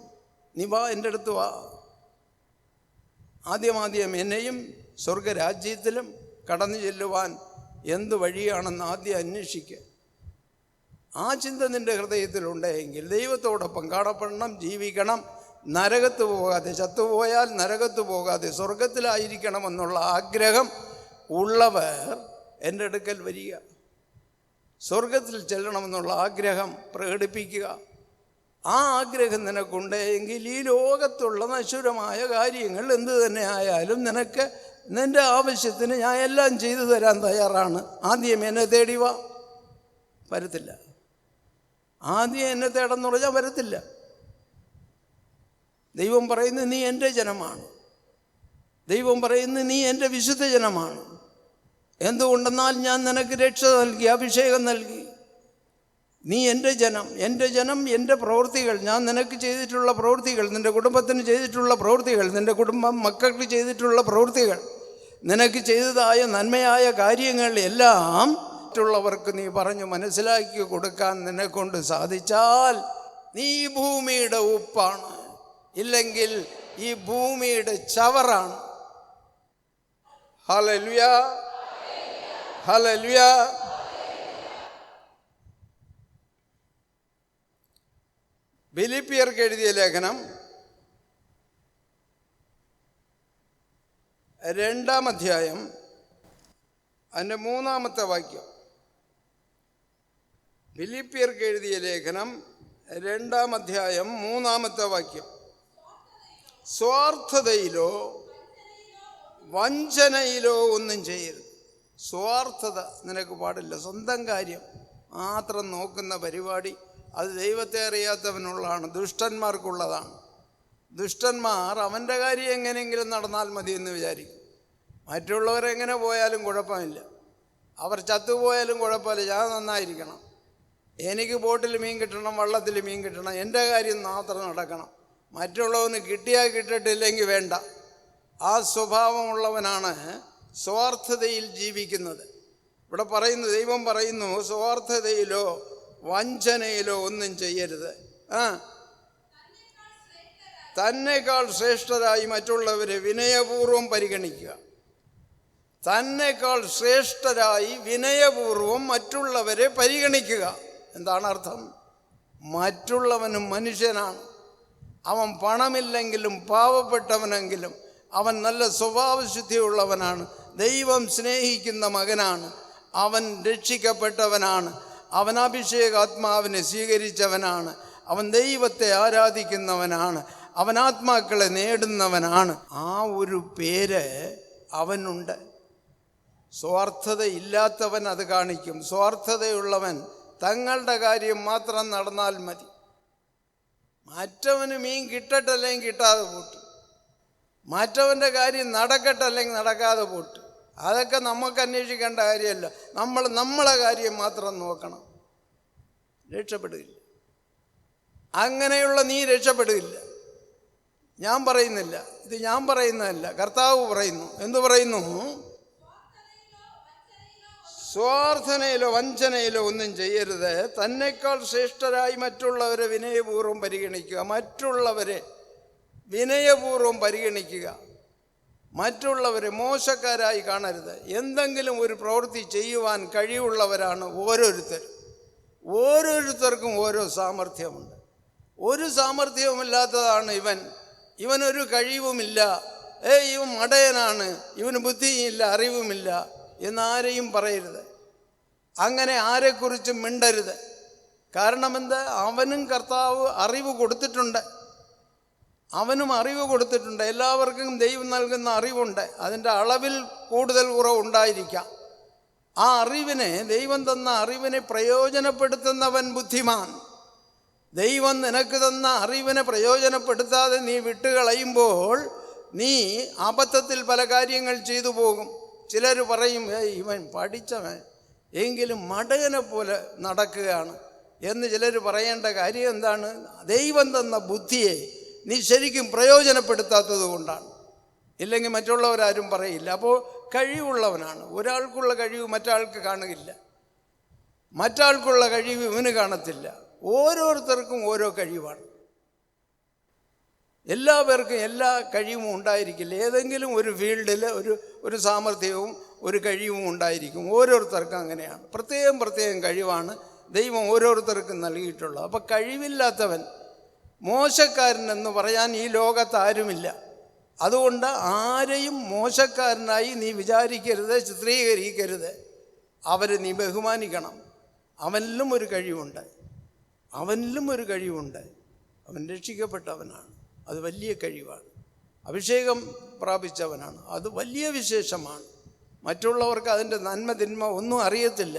നീ വാ, എൻ്റെ അടുത്ത് വാ. ആദ്യം എന്നെയും സ്വർഗരാജ്യത്തിലും കടന്നു ചെല്ലുവാൻ എന്ത് വഴിയാണെന്ന് ആദ്യം അന്വേഷിക്കുക. ആ ചിന്ത നിൻ്റെ ഹൃദയത്തിലുണ്ടെങ്കിൽ ദൈവത്തോടൊപ്പം കാണപ്പെടണം, ജീവിക്കണം, നരകത്ത് പോകാതെ, ചത്തുപോയാൽ നരകത്ത് പോകാതെ സ്വർഗത്തിലായിരിക്കണമെന്നുള്ള ആഗ്രഹം ഉള്ളവർ എൻ്റെ അടുക്കൽ വരിക. സ്വർഗത്തിൽ ചെല്ലണമെന്നുള്ള ആഗ്രഹം പ്രകടിപ്പിക്കുക. ആ ആഗ്രഹം നിനക്കുണ്ടെങ്കിൽ ഈ ലോകത്തുള്ള നശ്വരമായ കാര്യങ്ങൾ എന്തു തന്നെ ആയാലും നിനക്ക് നിൻ്റെ ആവശ്യത്തിന് ഞാൻ എല്ലാം ചെയ്തു തരാൻ തയ്യാറാണ്. ആദ്യം എന്നെ തേടി വാ. വരത്തില്ല. ആദ്യം എന്നെ തേടെന്ന് പറഞ്ഞാൽ വരത്തില്ല. ദൈവം പറയുന്നത് നീ എൻ്റെ ജനമാണ്. ദൈവം പറയുന്നത് നീ എൻ്റെ വിശുദ്ധ ജനമാണ്. എന്തുകൊണ്ടെന്നാൽ ഞാൻ നിനക്ക് രക്ഷ നൽകി, അഭിഷേകം നൽകി. നീ എൻ്റെ ജനം, എൻ്റെ പ്രവൃത്തികൾ, ഞാൻ നിനക്ക് ചെയ്തിട്ടുള്ള പ്രവൃത്തികൾ, നിൻ്റെ കുടുംബത്തിന് ചെയ്തിട്ടുള്ള പ്രവൃത്തികൾ, നിൻ്റെ മക്കൾക്ക് ചെയ്തിട്ടുള്ള പ്രവൃത്തികൾ, നിനക്ക് ചെയ്തതായ നന്മയായ കാര്യങ്ങൾ എല്ലാം മറ്റുള്ളവർക്ക് നീ പറഞ്ഞു മനസ്സിലാക്കി കൊടുക്കാൻ നിന്നെക്കൊണ്ട് സാധിച്ചാൽ നീ ഈ ഭൂമിയുടെ ഉപ്പാണ്. ഇല്ലെങ്കിൽ ഈ ഭൂമിയുടെ ചവറാണ്. Hallelujah, hallelujah. ഫിലിപ്പിയർക്ക് എഴുതിയ ലേഖനം 2-ാം അധ്യായം അതിൻ്റെ 3-ാമത്തെ വാക്യം. ഫിലിപ്പിയർക്ക് എഴുതിയ ലേഖനം 2-ാം അധ്യായം 3-ാമത്തെ വാക്യം. സ്വാർത്ഥതയിലോ വഞ്ചനയിലോ ഒന്നും ചെയ്യരുത്. സ്വാർത്ഥത നിനക്ക് പാടില്ല. സ്വന്തം കാര്യം മാത്രം നോക്കുന്ന പരിപാടി അത് ദൈവത്തെ അറിയാത്തവനുള്ളതാണ്, ദുഷ്ടന്മാർക്കുള്ളതാണ്. ദുഷ്ടന്മാർ അവൻ്റെ കാര്യം എങ്ങനെയെങ്കിലും നടന്നാൽ മതി എന്ന് വിചാരിക്കും. മറ്റുള്ളവരെങ്ങനെ പോയാലും കുഴപ്പമില്ല, അവർ ചത്തുപോയാലും കുഴപ്പമില്ല, ഞാൻ നന്നായിരിക്കണം, എനിക്ക് ബോട്ടിൽ മീൻ കിട്ടണം, വള്ളത്തിൽ മീൻ കിട്ടണം, എൻ്റെ കാര്യം മാത്രം നടക്കണം, മറ്റുള്ളവന് കിട്ടിയാൽ കിട്ടിയിട്ടില്ലെങ്കിൽ വേണ്ട. ആ സ്വഭാവമുള്ളവനാണ് സ്വാർത്ഥതയിൽ ജീവിക്കുന്നത്. ഇവിടെ പറയുന്നു, ദൈവം പറയുന്നു, സ്വാർത്ഥതയിലോ വഞ്ചനയിലോ ഒന്നും ചെയ്യരുത്. തന്നേക്കാൾ ശ്രേഷ്ഠരായി മറ്റുള്ളവരെ വിനയപൂർവം പരിഗണിക്കുക. തന്നേക്കാൾ ശ്രേഷ്ഠരായി വിനയപൂർവം മറ്റുള്ളവരെ പരിഗണിക്കുക. എന്താണ് അർത്ഥം? മറ്റുള്ളവനും മനുഷ്യനാണ്. അവൻ പണമില്ലെങ്കിലും പാവപ്പെട്ടവനെങ്കിലും അവൻ നല്ല സ്വഭാവശുദ്ധിയുള്ളവനാണ്, ദൈവം സ്നേഹിക്കുന്ന മകനാണ്, അവൻ രക്ഷിക്കപ്പെട്ടവനാണ്, അവൻ അഭിഷേകാത്മാവിനെ സ്വീകരിച്ചവനാണ്, അവൻ ദൈവത്തെ ആരാധിക്കുന്നവനാണ്, അവൻ ആത്മാക്കളെ നേടുന്നവനാണ്. ആ ഒരു പേര് അവനുണ്ട്. സ്വാർത്ഥതയില്ലാത്തവൻ അത് കാണിക്കും. സ്വാർത്ഥതയുള്ളവൻ തങ്ങളുടെ കാര്യം മാത്രം നടന്നാൽ മതി. മറ്റവന് മീൻ കിട്ടട്ടല്ലെങ്കിൽ കിട്ടാതെ പോട്ട്, മറ്റവൻ്റെ കാര്യം നടക്കട്ടല്ലെങ്കിൽ നടക്കാതെ പോട്ട്. അതൊക്കെ നമുക്ക് അന്വേഷിക്കേണ്ട കാര്യമല്ല. നമ്മളെ കാര്യം മാത്രം നോക്കണം. രക്ഷപ്പെടുകയില്ല. അങ്ങനെയുള്ള നീ രക്ഷപ്പെടുകയില്ല. ഞാൻ പറയുന്നില്ല, ഇത് ഞാൻ പറയുന്നതല്ല, കർത്താവ് പറയുന്നു. എന്തു പറയുന്നു? സ്വാർത്ഥനയിലോ വഞ്ചനയിലോ ഒന്നും ചെയ്യരുത്. തന്നെക്കാൾ ശ്രേഷ്ഠരായി മറ്റുള്ളവരെ വിനയപൂർവ്വം പരിഗണിക്കുക. മറ്റുള്ളവരെ വിനയപൂർവ്വം പരിഗണിക്കുക. മറ്റുള്ളവരെ മോശക്കാരായി കാണരുത്. എന്തെങ്കിലും ഒരു പ്രവൃത്തി ചെയ്യുവാൻ കഴിവുള്ളവരാണ് ഓരോരുത്തരും. ഓരോരുത്തർക്കും ഓരോ സാമർഥ്യമുണ്ട്. ഒരു സാമർഥ്യവുമില്ലാത്തതാണ് ഇവനൊരു കഴിവുമില്ല, ഇവൻ മടയനാണ്, ഇവന് ബുദ്ധിയില്ല, അറിവുമില്ല എന്നാരെയും പറയരുത്. അങ്ങനെ ആരെക്കുറിച്ചും മിണ്ടരുത്. കാരണം എന്താ? അവനും കർത്താവ് അറിവ് കൊടുത്തിട്ടുണ്ട്. അവനും അറിവ് കൊടുത്തിട്ടുണ്ട്. എല്ലാവർക്കും ദൈവം നൽകുന്ന അറിവുണ്ട്. അതിൻ്റെ അളവിൽ കൂടുതൽ കുറവുണ്ടായിരിക്കാം. ആ അറിവിനെ, ദൈവം തന്ന അറിവിനെ പ്രയോജനപ്പെടുത്തുന്നവൻ ബുദ്ധിമാൻ. ദൈവം നിനക്ക് തന്ന അറിവിനെ പ്രയോജനപ്പെടുത്താതെ നീ വിട്ടുകളയുമ്പോൾ നീ അബദ്ധത്തിൽ പല കാര്യങ്ങൾ ചെയ്തു പോകും. ചിലർ പറയും, ഇവൻ പഠിച്ചവൻ എങ്കിലും മടയനെ പോലെ നടക്കുകയാണ് എന്ന് ചിലർ പറയേണ്ട കാര്യം എന്താണ്? ദൈവം തന്ന ബുദ്ധിയെ നീ ശരിക്കും പ്രയോജനപ്പെടുത്താത്തത് കൊണ്ടാണ്. ഇല്ലെങ്കിൽ മറ്റുള്ളവരാരും പറയില്ല. അപ്പോൾ കഴിവുള്ളവനാണ്. ഒരാൾക്കുള്ള കഴിവ് മറ്റാൾക്ക് കാണുകയില്ല, മറ്റാൾക്കുള്ള കഴിവ് ഇവന് കാണത്തില്ല. ഓരോരുത്തർക്കും ഓരോ കഴിവാണ്. എല്ലാവർക്കും എല്ലാ കഴിവും ഉണ്ടായിരിക്കില്ല. ഏതെങ്കിലും ഒരു ഫീൽഡിൽ ഒരു സാമർഥ്യവും ഒരു കഴിവും ഉണ്ടായിരിക്കും. ഓരോരുത്തർക്കും അങ്ങനെയാണ്. പ്രത്യേകം കഴിവാണ് ദൈവം ഓരോരുത്തർക്കും നൽകിയിട്ടുള്ളത്. അപ്പം കഴിവില്ലാത്തവൻ, മോശക്കാരനെന്ന് പറയാൻ ഈ ലോകത്ത് ആരുമില്ല. അതുകൊണ്ട് ആരെയും മോശക്കാരനായി നീ വിചാരിക്കരുത്, ചിത്രീകരിക്കരുത്. അവരെ നീ ബഹുമാനിക്കണം. അവനിലും ഒരു കഴിവുണ്ട്, അവൻ രക്ഷിക്കപ്പെട്ടവനാണ്, അത് വലിയ കഴിവാണ്. അഭിഷേകം പ്രാപിച്ചവനാണ്, അത് വലിയ വിശേഷമാണ്. മറ്റുള്ളവർക്ക് അതിൻ്റെ നന്മ തിന്മ ഒന്നും അറിയത്തില്ല.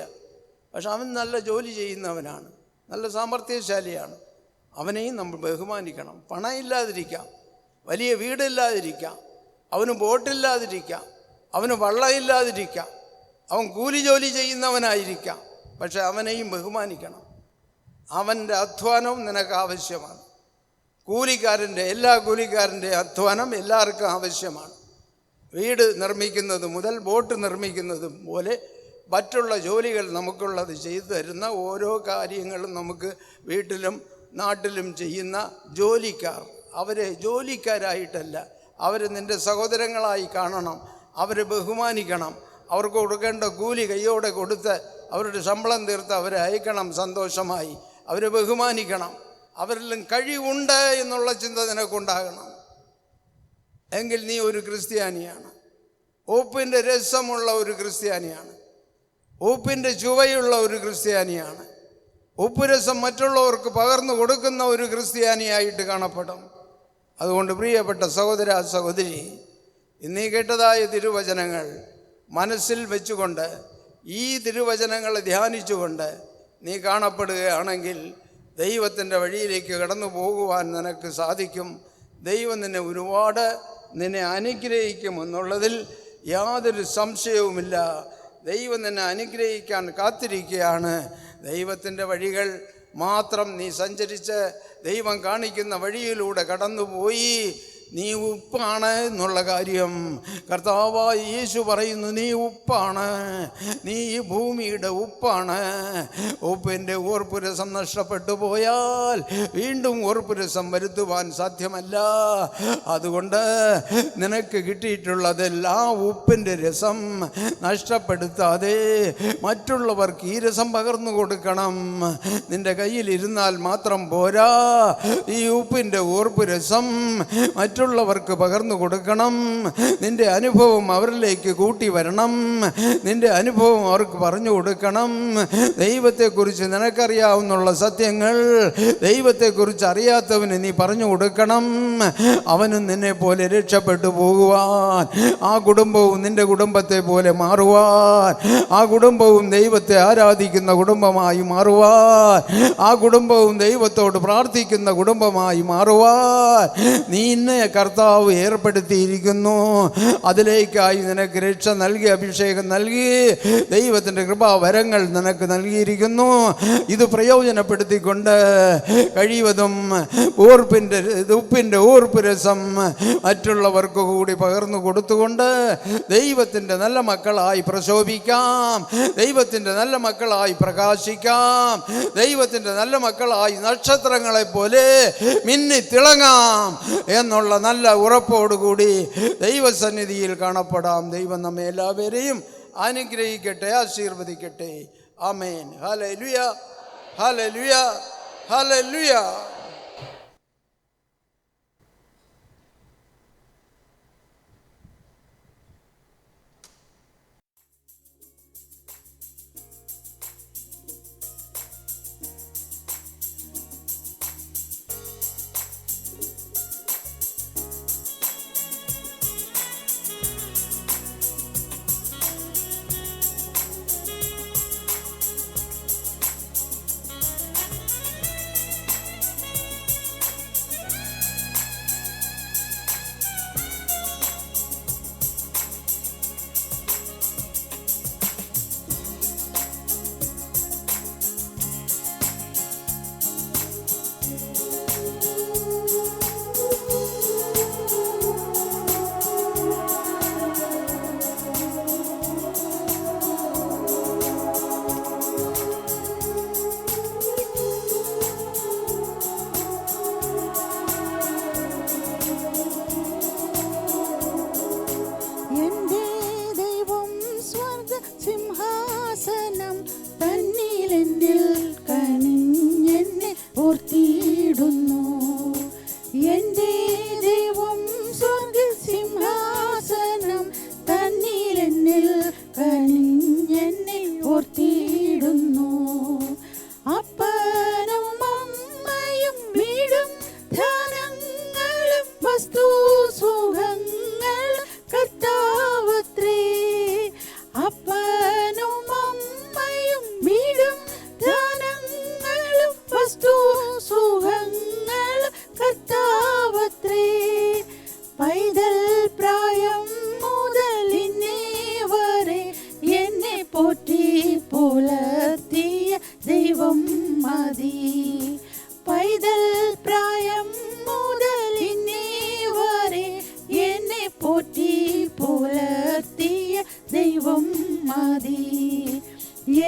പക്ഷെ അവൻ നല്ല ജോലി ചെയ്യുന്നവനാണ്, നല്ല സാമർഥ്യശാലിയാണ്. അവനെയും നമ്മൾ ബഹുമാനിക്കണം. പണമില്ലാതിരിക്കാം, വലിയ വീടില്ലാതിരിക്കാം, അവന് ബോട്ടില്ലാതിരിക്കാം, അവന് വള്ളമില്ലാതിരിക്കാം, അവൻ കൂലി ജോലി ചെയ്യുന്നവനായിരിക്കാം. പക്ഷെ അവനെയും ബഹുമാനിക്കണം. അവൻ്റെ അധ്വാനവും നിനക്ക് ആവശ്യമാണ്. എല്ലാ കൂലിക്കാരൻ്റെ അധ്വാനം എല്ലാവർക്കും ആവശ്യമാണ്. വീട് നിർമ്മിക്കുന്നത് മുതൽ ബോട്ട് നിർമ്മിക്കുന്നതും പോലെ മറ്റുള്ള ജോലികൾ നമുക്കുള്ളത് ചെയ്തു തരുന്ന ഓരോ കാര്യങ്ങളും നമുക്ക് വീട്ടിലും നാട്ടിലും ചെയ്യുന്ന ജോലിക്കാർ, അവരെ ജോലിക്കാരായിട്ടല്ല, അവർ നിൻ്റെ സഹോദരങ്ങളായി കാണണം. അവരെ ബഹുമാനിക്കണം. അവർക്ക് കൊടുക്കേണ്ട കൂലി കയ്യോടെ കൊടുത്ത് അവരുടെ ശമ്പളം തീർത്ത് അവരെ അയക്കണം സന്തോഷമായി. അവരെ ബഹുമാനിക്കണം. അവരിലും കഴിവുണ്ട് എന്നുള്ള ചിന്ത നിനക്കുണ്ടാകണം. എങ്കിൽ നീ ഒരു ക്രിസ്ത്യാനിയാണ്. ഉപ്പിൻ്റെ രസമുള്ള ഒരു ക്രിസ്ത്യാനിയാണ്. ഉപ്പിൻ്റെ ചുവയുള്ള ഒരു ക്രിസ്ത്യാനിയാണ്. ഉപ്പുരസം മറ്റുള്ളവർക്ക് പകർന്നു കൊടുക്കുന്ന ഒരു ക്രിസ്ത്യാനിയായിട്ട് കാണപ്പെടും. അതുകൊണ്ട് പ്രിയപ്പെട്ട സഹോദര സഹോദരി, ഇന്നീ കേട്ടതായ തിരുവചനങ്ങൾ മനസ്സിൽ വെച്ചുകൊണ്ട് ഈ തിരുവചനങ്ങൾ ധ്യാനിച്ചുകൊണ്ട് നീ കാണപ്പെടുകയാണെങ്കിൽ ദൈവത്തിൻ്റെ വഴിയിലേക്ക് കടന്നു പോകുവാൻ നിനക്ക് സാധിക്കും. ദൈവം നിന്നെ അനുഗ്രഹിക്കുമെന്നുള്ളതിൽ യാതൊരു സംശയവുമില്ല. ദൈവം നിന്നെ അനുഗ്രഹിക്കാൻ കാത്തിരിക്കുകയാണ്. ദൈവത്തിൻ്റെ വഴികൾ മാത്രം നീ സഞ്ചരിച്ച് ദൈവം കാണിക്കുന്ന വഴിയിലൂടെ കടന്നുപോയി നീ ഉപ്പാണ് എന്നുള്ള കാര്യം കർത്താവായ യേശു പറയുന്നു. നീ ഉപ്പാണ്, നീ ഈ ഭൂമിയുടെ ഉപ്പാണ്. ഉപ്പിൻ്റെ ഓർപ്പുരസം നഷ്ടപ്പെട്ടു പോയാൽ വീണ്ടും ഓർപ്പുരസം വരുത്തുവാൻ സാധ്യമല്ല. അതുകൊണ്ട് നിനക്ക് കിട്ടിയിട്ടുള്ളതിൽ ആ ഉപ്പിൻ്റെ രസം നഷ്ടപ്പെടുത്താതെ മറ്റുള്ളവർക്ക് ഈ രസം പകർന്നു കൊടുക്കണം. നിന്റെ കയ്യിലിരുന്നാൽ മാത്രം പോരാ. ഈ ഉപ്പിൻ്റെ ഓർപ്പുരസം മറ്റുള്ളവർക്ക് പകർന്നു കൊടുക്കണം. നിന്റെ അനുഭവം അവരിലേക്ക് കൂട്ടി വരണം. നിന്റെ അനുഭവം അവർക്ക് പറഞ്ഞു കൊടുക്കണം. ദൈവത്തെക്കുറിച്ച് നിനക്കറിയാവുന്നുള്ള സത്യങ്ങൾ ദൈവത്തെക്കുറിച്ച് അറിയാത്തവന് നീ പറഞ്ഞു കൊടുക്കണം. അവനും നിന്നെ പോലെ രക്ഷപ്പെട്ടു പോകുവാൻ, ആ കുടുംബവും നിന്റെ കുടുംബത്തെ പോലെ മാറുവാൻ, ആ കുടുംബവും ദൈവത്തെ ആരാധിക്കുന്ന കുടുംബമായി മാറുവാൻ, ആ കുടുംബവും ദൈവത്തോട് പ്രാർത്ഥിക്കുന്ന കുടുംബമായി മാറുവാൻ നീ കർത്താവ് ഏർപ്പെടുത്തിയിരിക്കുന്നു. അതിലേക്കായി നിനക്ക് രക്ഷ നൽകി, അഭിഷേകം നൽകി, ദൈവത്തിൻ്റെ കൃപാവരങ്ങൾ നിനക്ക് നൽകിയിരിക്കുന്നു. ഇത് പ്രയോജനപ്പെടുത്തിക്കൊണ്ട് കഴിവതും ഉപ്പിൻ്റെ ഓർപ്പ് രസം മറ്റുള്ളവർക്ക് കൂടി പകർന്നു കൊടുത്തുകൊണ്ട് ദൈവത്തിൻ്റെ നല്ല മക്കളായി പ്രശോഭിക്കാം, ദൈവത്തിൻ്റെ നല്ല മക്കളായി പ്രകാശിക്കാം, ദൈവത്തിൻ്റെ നല്ല മക്കളായി നക്ഷത്രങ്ങളെ പോലെ മിന്നി തിളങ്ങാം എന്നുള്ള നല്ല ഉറപ്പോടുകൂടി ദൈവസന്നിധിയിൽ കാണപ്പെടാം. ദൈവം നമ്മെ എല്ലാവരെയും അനുഗ്രഹിക്കട്ടെ, ആശീർവദിക്കട്ടെ. ആമേൻ. Hallelujah, hallelujah, hallelujah.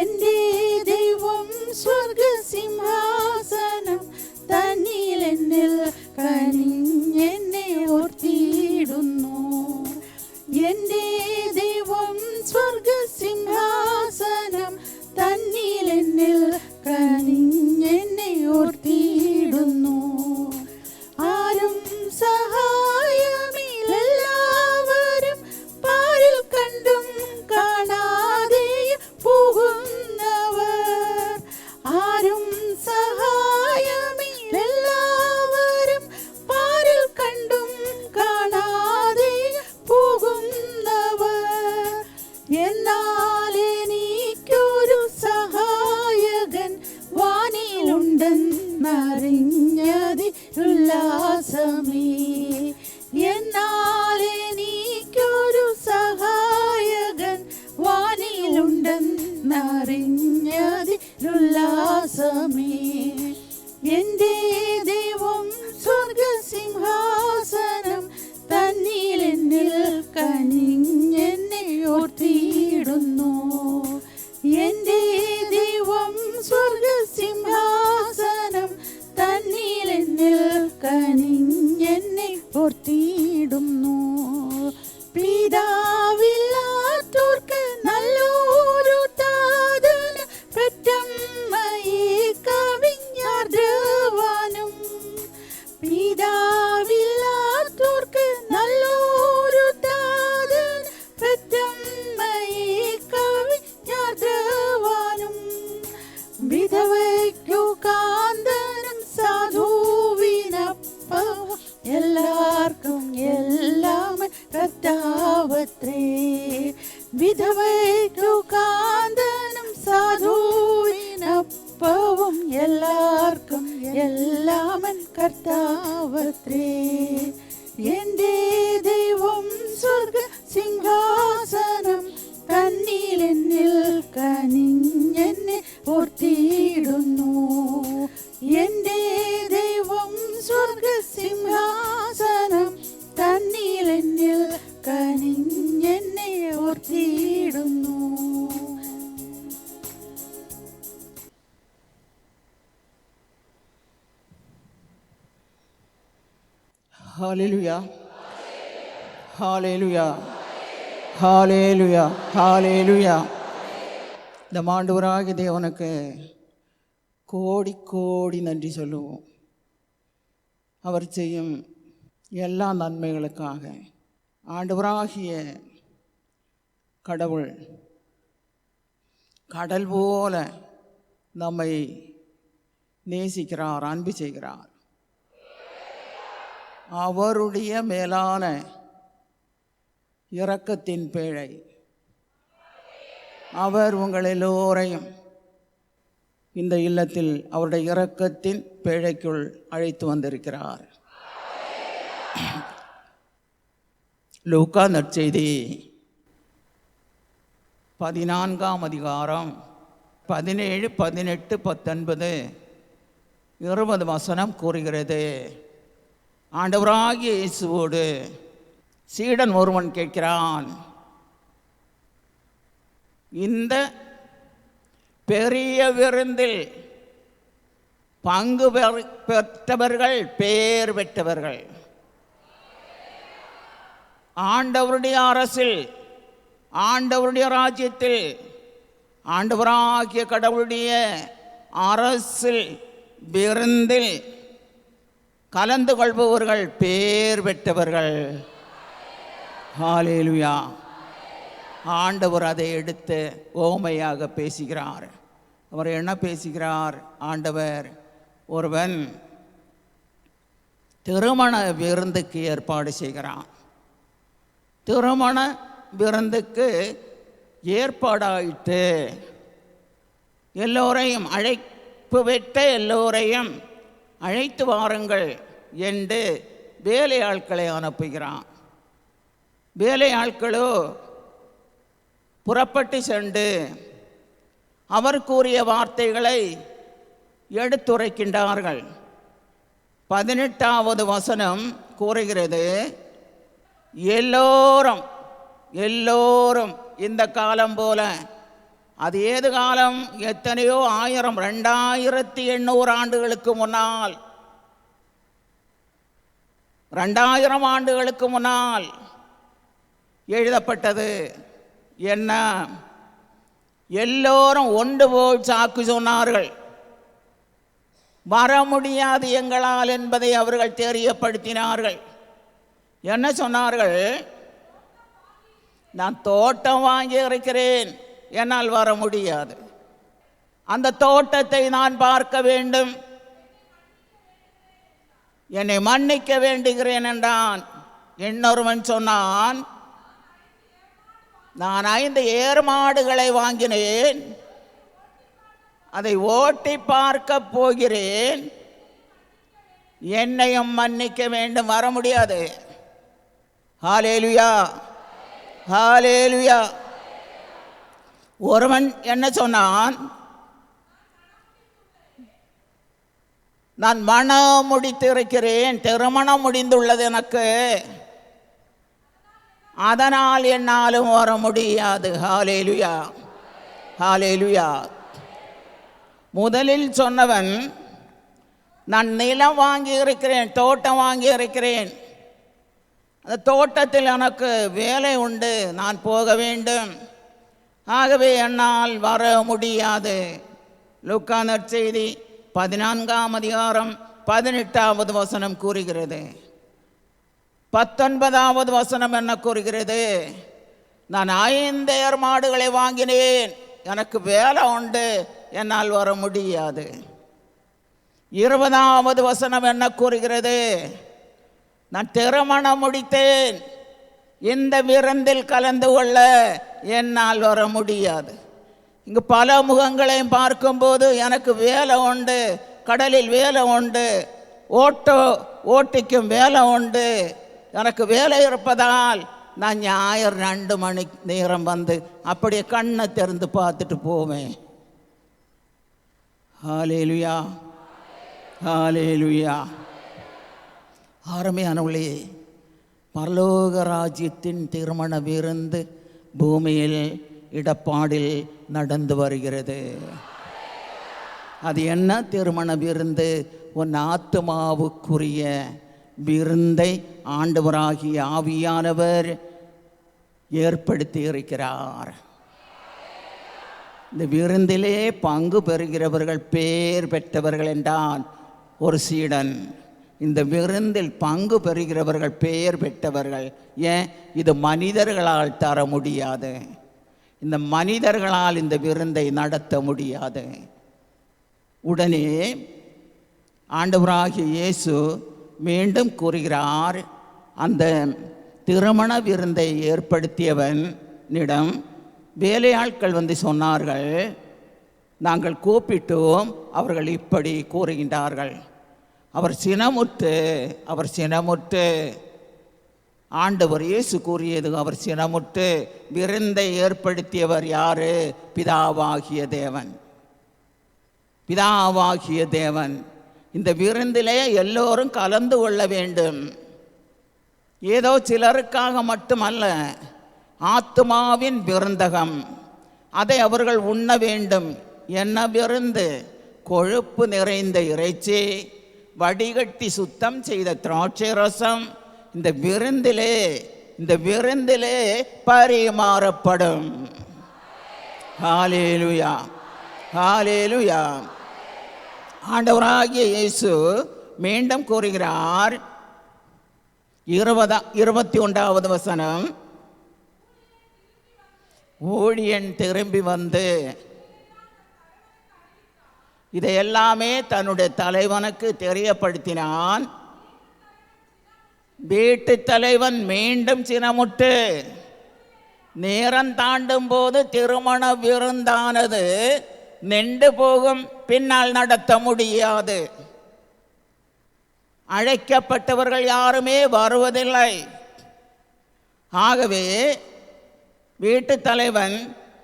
എന്റെ ദൈവം സ്വർഗസിംഹാസനം നറിഞ്ഞതിലുല്ലാസമേ. എന്നാൽ എനിക്കൊരു സഹായകൻ വാനിലുണ്ടെന്നറിഞ്ഞതിലുല്ലാസമേ. എൻ്റെ ദൈവം സ്വർഗസിംഹാസനം തന്നിലെന്നിൽ കനിഞ്ഞെന്നെ ഓർത്തിയിടുന്നു. എൻ്റെ ദൈവം സ്വർഗസിംഹാസനം തന്നിലെന്നിൽ കനിഞ്ഞെന്നെ ഓർത്തിയിടുന്നു. പിതാവില്ലാത്തോർക്ക് നല്ലൊരു താതന പെറ്റമ്മയെ കവിഞ്ഞാർദ്രവാനും. പിതാവില്ലാത്തോർക്ക് നല്ലൊരു താതന പെറ്റമ്മയെ കവിഞ്ഞാർദ്രവാനും. വിധവയ്ക്കു കാന്തനും സാധുവിനപ്പവും എല്ലാവർക്കും എല്ലാം കർത്താവത്രേ. വിധവയ്ക്കു കാന്തനും സാധുവിനപ്പവും എല്ലാവർക്കും എല്ലാം കർത്താവത്രേ. എൻ്റെ ദൈവം സ്വർഗ സിംഹാസനം തന്നിലെന്നിൽ കനിഞ്ഞെന്നെ ഓർത്തിയിടുന്നു. എൻ്റെ ദൈവം സ്വർഗസിംഹാസനം തന്നിലെന്നിൽ കനിഞ്ഞെന്നെ ഓർത്തിയിടുന്നു. ஹalleluya ஹalleluya ஹalleluya ஹalleluya. இந்த ஆண்டவராகிய தேவனுக்கு கோடி கோடி நன்றி சொல்லுவோம். அவர் செய்யும் எல்லா நன்மைகளுக்காக. ஆண்டவராகிய கடவுள் கடல் போல நம்மை நேசிக்கிறார், அன்பு செய்கிறார். அவருடைய மேலான இரக்கத்தின் பேழை அவர் உங்கள் எல்லோரையும் இந்த இல்லத்தில் அவருடைய இரக்கத்தின் பேழைக்குள் அழைத்து வந்திருக்கிறார். லூக்கா நற்செய்தி 14ஆம் அதிகாரம் 17, 18, 19, 20 வசனம் கூறுகிறது. ஆண்டவராகிய இயேசுவோடு சீடன் ஒருவன் கேட்கிறான், இந்த பெரிய விருந்தில் பங்கு பெற்றவர்கள் பேர் பெற்றவர்கள். ஆண்டவருடைய அரசில், ஆண்டவருடைய ராஜ்யத்தில், ஆண்டவராகிய கடவுளுடைய அரசில் விருந்தில் கலந்து கொள்பவர்கள் பேர் பெற்றவர்கள். ஹalleluya. ஆண்டவர் அதை எடுத்து ஓமையாக பேசுகிறார். அவர் என்ன பேசுகிறார்? ஆண்டவர் ஒருவன் திருமண விருந்துக்கு ஏற்பாடு செய்கிறான். திருமண விருந்துக்கு ஏற்பாடாயிட்டு எல்லோரையும் அழைப்பு விட்ட எல்லோரையும் அழைத்து வாருங்கள் என்று வேலையாட்களை அனுப்புகிறான். வேலையாட்களோ புறப்பட்டு சென்று அவர் கூறிய வார்த்தைகளை எடுத்துரைக்கின்றார்கள். 18வது வசனம் கூறுகிறது, எல்லோரும் எல்லோரும் இந்த காலம் போல, அது ஏது காலம்? எத்தனையோ 1000, 2800 ஆண்டுகளுக்கு முன்னால், 2000 ஆண்டுகளுக்கு முன்னால் எழுதப்பட்டது. என்ன? எல்லோரும் ஒன்று போல் சாக்கு சொன்னார்கள். வர முடியாது எங்களால் என்பதை அவர்கள் தெரியப்படுத்தினார்கள். என்ன சொன்னார்கள்? நான் தோட்டம் வாங்கி இருக்கிறேன், என்னால் வர முடியாது. அந்த தோட்டத்தை நான் பார்க்க வேண்டும், என்னை மன்னிக்க வேண்டுகிறேன் என்றான். இன்னொருவன் சொன்னான், நான் 5 ஏர்மாடுகளை வாங்கினேன், அதை ஓட்டி பார்க்க போகிறேன், என்னையும் மன்னிக்க வேண்டும். வர முடியாது. ஹல்லேலூயா, ஹல்லேலூயா. ஒருவன் என்ன சொன்னான்? நான் மனம் முடித்து இருக்கிறேன், திருமணம் முடிந்துள்ளது எனக்கு, அதனால் என்னாலும் வர முடியாது. ஹல்லேலூயா, ஹல்லேலூயா. முதலில் சொன்னவன் நான் நிலம் வாங்கி இருக்கிறேன், தோட்டம் வாங்கி இருக்கிறேன், அந்த தோட்டத்தில் எனக்கு வேலை உண்டு, நான் போக வேண்டும், ஆகவே என்னால் வர முடியாது. லூக்கா நற்செய்தி 14ஆம் அதிகாரம் 18வது வசனம் கூறுகிறது. 19வது வசனம் என்ன கூறுகிறது? நான் 5 ஏர் மாடுகளை வாங்கினேன், எனக்கு வேலை உண்டு, என்னால் வர முடியாது. 20வது வசனம் என்ன கூறுகிறது? நான் திருமணம் முடித்தேன், இந்த விருந்தில் கலந்து கொள்ள என்னால் வர முடியாது. இங்கு பல முகங்களையும் பார்க்கும்போது எனக்கு வேலை உண்டு, கடலில் வேலை உண்டு, ஓட்டிக்கும் வேலை உண்டு, எனக்கு வேலை இருப்பதால் நான் ஞாயிறு 2 மணி நேரம் வந்து அப்படியே கண்ணை திறந்து பார்த்துட்டு போவேன். ஹல்லேலூயா, ஹல்லேலூயா. அருமையானவர்களே, பரலோக ராஜ்யத்தின் திருமண விருந்து பூமியில் இடப்பாடில் நடந்து வருகிறது. அது என்ன திருமண விருந்து? உன் ஆத்துமாவுக்குரிய விருந்தை ஆண்டவராகிய ஆவியானவர் ஏற்படுத்தி இருக்கிறார். இந்த விருந்திலே பங்கு பெறுகிறவர்கள் பேர் பெற்றவர்கள் என்றால் ஒரு சீடன். இந்த விருந்தில் பங்கு பெறுகிறவர்கள் பெயர் பெற்றவர்கள். ஏன்? இது மனிதர்களால் தர முடியாது. இந்த மனிதர்களால் இந்த விருந்தை நடத்த முடியாது. உடனே ஆண்டவராகிய இயேசு மீண்டும் கூறுகிறார், அந்த திருமண விருந்தை ஏற்படுத்தியவனிடம் வேலையாட்கள் வந்து சொன்னார்கள், நாங்கள் கூப்பிட்டோம், அவர்கள் இப்படி கூறுகின்றார்கள். அவர் சினமுற்று ஆண்டவர் இயேசு கூறியது, அவர் சினமுற்று விருந்தை ஏற்படுத்தியவர் யாரு? பிதாவாகிய தேவன். பிதாவாகிய தேவன். இந்த விருந்திலே எல்லோரும் கலந்து கொள்ள வேண்டும். ஏதோ சிலருக்காக மட்டுமல்ல, ஆத்துமாவின் விருந்தகம், அதை அவர்கள் உண்ண வேண்டும். என்ன விருந்து? கொழுப்பு நிறைந்த இறைச்சி, வடிகட்டி சுத்தம் செய்த திராட்சை ரசம் இந்த விருந்திலே பரிமாறப்படும். ஹல்லேலூயா, ஹல்லேலூயா. ஆண்டவராகிய இயேசு மீண்டும் கூறுகிறார், 21வது வசனம், ஊழியன் திரும்பி வந்து இதை எல்லாமே தன்னுடைய தலைவனுக்கு தெரியப்படுத்தினான். வீட்டு தலைவன் மீண்டும் சினமுட்டு, நேரம் தாண்டும் போது திருமண விருந்தானது நின்று போகும், பின்னால் நடத்த முடியாது. அழைக்கப்பட்டவர்கள் யாருமே வருவதில்லை. ஆகவே வீட்டு தலைவன்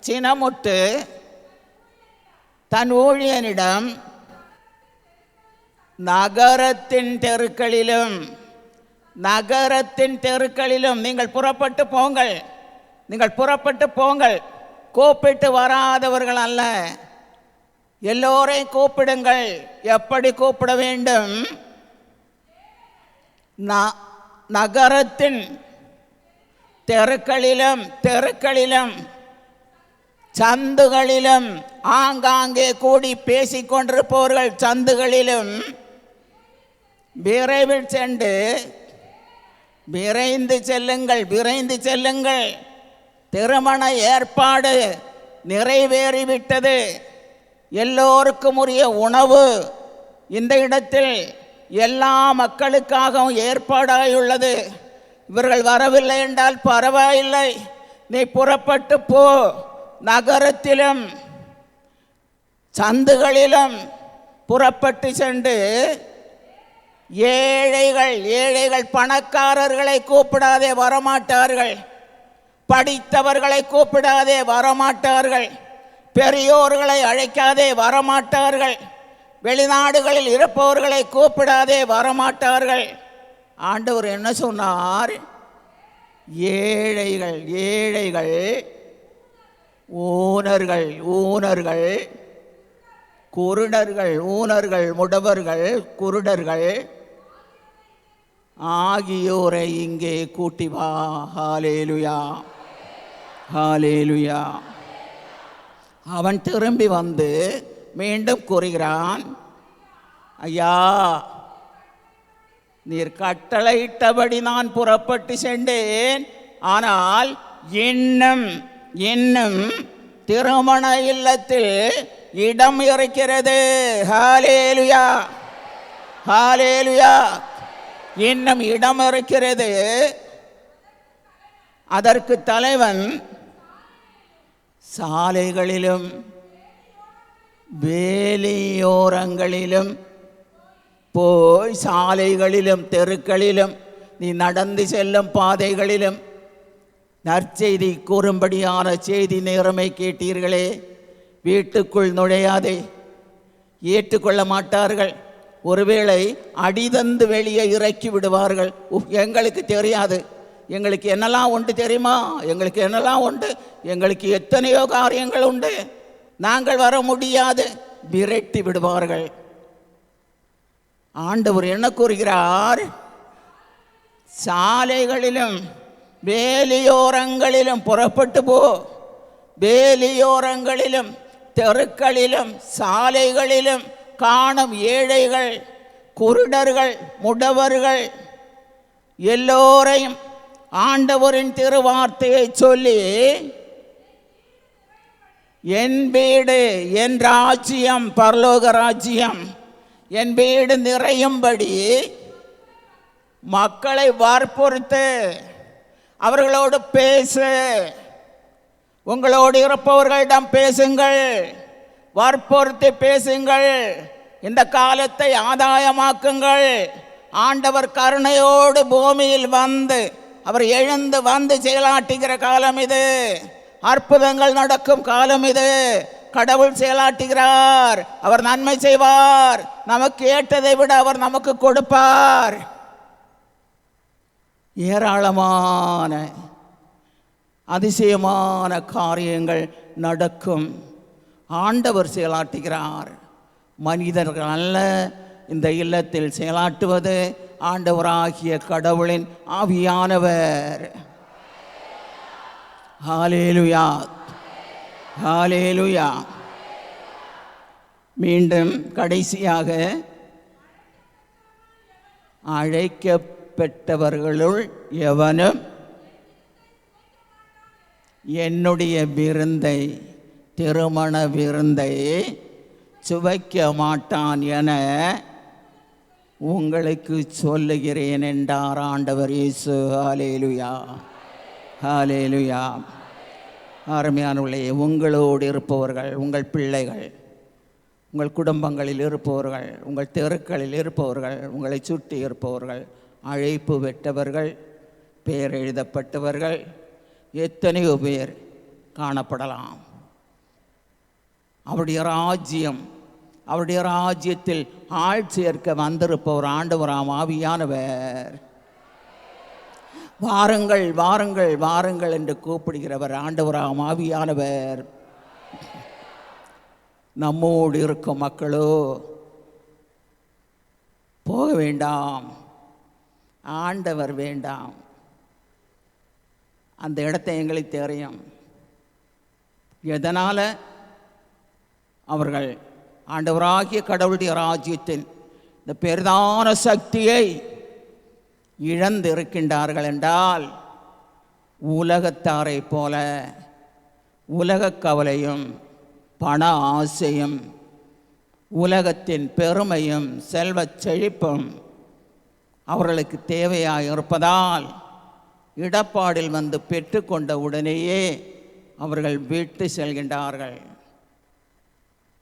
சினமுட்டு தன் ஊழியனிடம், நகரத்தின் தெருக்களிலும் நீங்கள் புறப்பட்டு போங்கள், கூப்பிட்டு வராதவர்கள் அல்ல, எல்லோரையும் கூப்பிடுங்கள். எப்படி கூப்பிட வேண்டும்? நகரத்தின் தெருக்களிலும் சந்துகளிலும், ஆங்காங்கே கூடி பேசிக்கொண்டிருப்பவர்கள் சந்துகளிலும் விரைவில் சென்று விரைந்து செல்லுங்கள், திருமண ஏற்பாடு நிறைவேறிவிட்டது, எல்லோருக்கும் உரிய உணவு இந்த இடத்தில் எல்லா மக்களுக்காகவும் ஏற்பாடாயுள்ளது. இவர்கள் வரவில்லை என்றால் பரவாயில்லை, நீ புறப்பட்டு போ, நகரத்திலும் சந்துகளிலும் புறப்பட்டு சென்று ஏழைகள் பணக்காரர்களை கூப்பிடாதே வரமாட்டார்கள். படித்தவர்களை கூப்பிடாதே வரமாட்டார்கள். பெரியோர்களை அழைக்காதே வரமாட்டார்கள். வெளிநாடுகளில் இருப்பவர்களை கூப்பிடாதே வரமாட்டார்கள். ஆண்டவர் என்ன சொன்னார்? ஏழைகள் ஊனர்கள் குருடர்கள் முடவர்கள் குருடர்கள் ஆகியோரை இங்கே கூட்டி வா. ஹல்லேலூயா, ஹல்லேலூயா. அவன் திரும்பி வந்து மீண்டும் கூறுகிறான், ஐயா, நீர் கட்டளையிட்டபடி நான் புறப்பட்டு சென்றேன். ஆனால் இன்னும் திருமண இல்லத்தில் இடம் இருக்கிறது. ஹல்லேலூயா, ஹல்லேலூயா. இன்னும் இடம் இருக்கிறது. அதற்கு தலைவன் சாலைகளிலும் வேலியோரங்களிலும் போய், சாலைகளிலும் தெருக்களிலும் நீ நடந்து செல்லும் பாதைகளிலும் நற்செய்தி கூறும்படியான செய்தி நேரமை கேட்டீர்களே. வீட்டுக்குள் நுழையாதே, ஏற்றுக்கொள்ள மாட்டார்கள். ஒருவேளை அடிதந்து வெளியே இறக்கி விடுவார்கள். எங்களுக்கு தெரியாது, எங்களுக்கு என்னெல்லாம் உண்டு தெரியுமா, எங்களுக்கு என்னெல்லாம் உண்டு, எங்களுக்கு எத்தனையோ காரியங்கள் உண்டு, நாங்கள் வர முடியாது, விரட்டி விடுவார்கள். ஆண்டவர் என்ன கூறுகிறார்? சாலைகளிலும் வேலியோரங்களிலும் புறப்பட்டு போ. வேலியோரங்களிலும் தெருக்களிலும் சாலைகளிலும் காணும் ஏழைகள் குருடர்கள் முடவர்கள் எல்லோரையும் ஆண்டவரின் திருவார்த்தையை சொல்லி, என் வீடு, என் ராஜ்யம், பரலோக ராஜ்யம், என் வீடு நிறையும்படி மக்களை வற்புறுத்து, அவர்களோடு பேசு. உங்களோடு இருப்பவர்களிடம் பேசுங்கள், வற்புறுத்தி பேசுங்கள். இந்த காலத்தை ஆதாயமாக்குங்கள். ஆண்டவர் கருணையோடு பூமியில் வந்து, அவர் எழுந்து வந்து செயலாற்றுகிற காலம் இது. அற்புதங்கள் நடக்கும் காலம் இது. கடவுள் செயலாற்றுகிறார். அவர் நன்மை செய்வார். நமக்கு ஏற்றதை விட அவர் நமக்கு கொடுப்பார். ஏராளமான அதிசயமான காரியங்கள் நடக்கும். ஆண்டவர் செயலாற்றுகிறார். மனிதர்கள் அல்ல இந்த இல்லத்தில் செயலாற்றுவது ஆண்டவராகிய கடவுளின் ஆவியானவர். ஹல்லேலூயா, ஹல்லேலூயா. மீண்டும் கடைசியாக, அழைக்கப்பட்டவர்களுள் எவனும் என்னுடைய விருந்தை, திருமண விருந்தை சுவைக்க மாட்டான் என உங்களுக்கு சொல்லுகிறேன் என்றார் ஆண்டவர் இயேசு. ஹல்லேலூயா, ஹல்லேலூயா. அருமையானவர்களே, உங்களோடு இருப்பவர்கள், உங்கள் பிள்ளைகள், உங்கள் குடும்பங்களில் இருப்பவர்கள், உங்கள் தெருக்களில் இருப்பவர்கள், உங்களை சுற்றி இருப்பவர்கள், அழைப்பு பெற்றவர்கள், பெயர் எழுதப்பட்டவர்கள், எத்தனையோ பேர் காணப்படலாம். அவருடைய ராஜ்யம், அவருடைய ராஜ்யத்தில் ஆள் சேர்க்க வந்திருப்பவர் ஆண்டவராம் ஆவியானவர். வாருங்கள் வாருங்கள் வாருங்கள் என்று கூப்பிடுகிறவர் ஆண்டவராம் ஆவியானவர். நம்மோடு இருக்கும் மக்களோ போக வேண்டாம், ஆண்டவர் வேண்டாம். அந்த இடத்தை எங்களுக்கு தெரியும். எதனால் அவர்கள் ஆண்டவராகிய கடவுளுடைய ராஜ்யத்தின் இந்த பெரிதான சக்தியை இழந்திருக்கின்றார்கள் என்றால், உலகத்தாரை போல உலக கவலையும் பண ஆசையும் உலகத்தின் பெருமையும் செல்வச் செழிப்பும் அவர்களுக்கு தேவையாக இருப்பதால், இடப்பாடில் வந்து பெற்றுக்கொண்ட உடனேயே அவர்கள் விட்டு செல்கின்றார்கள்.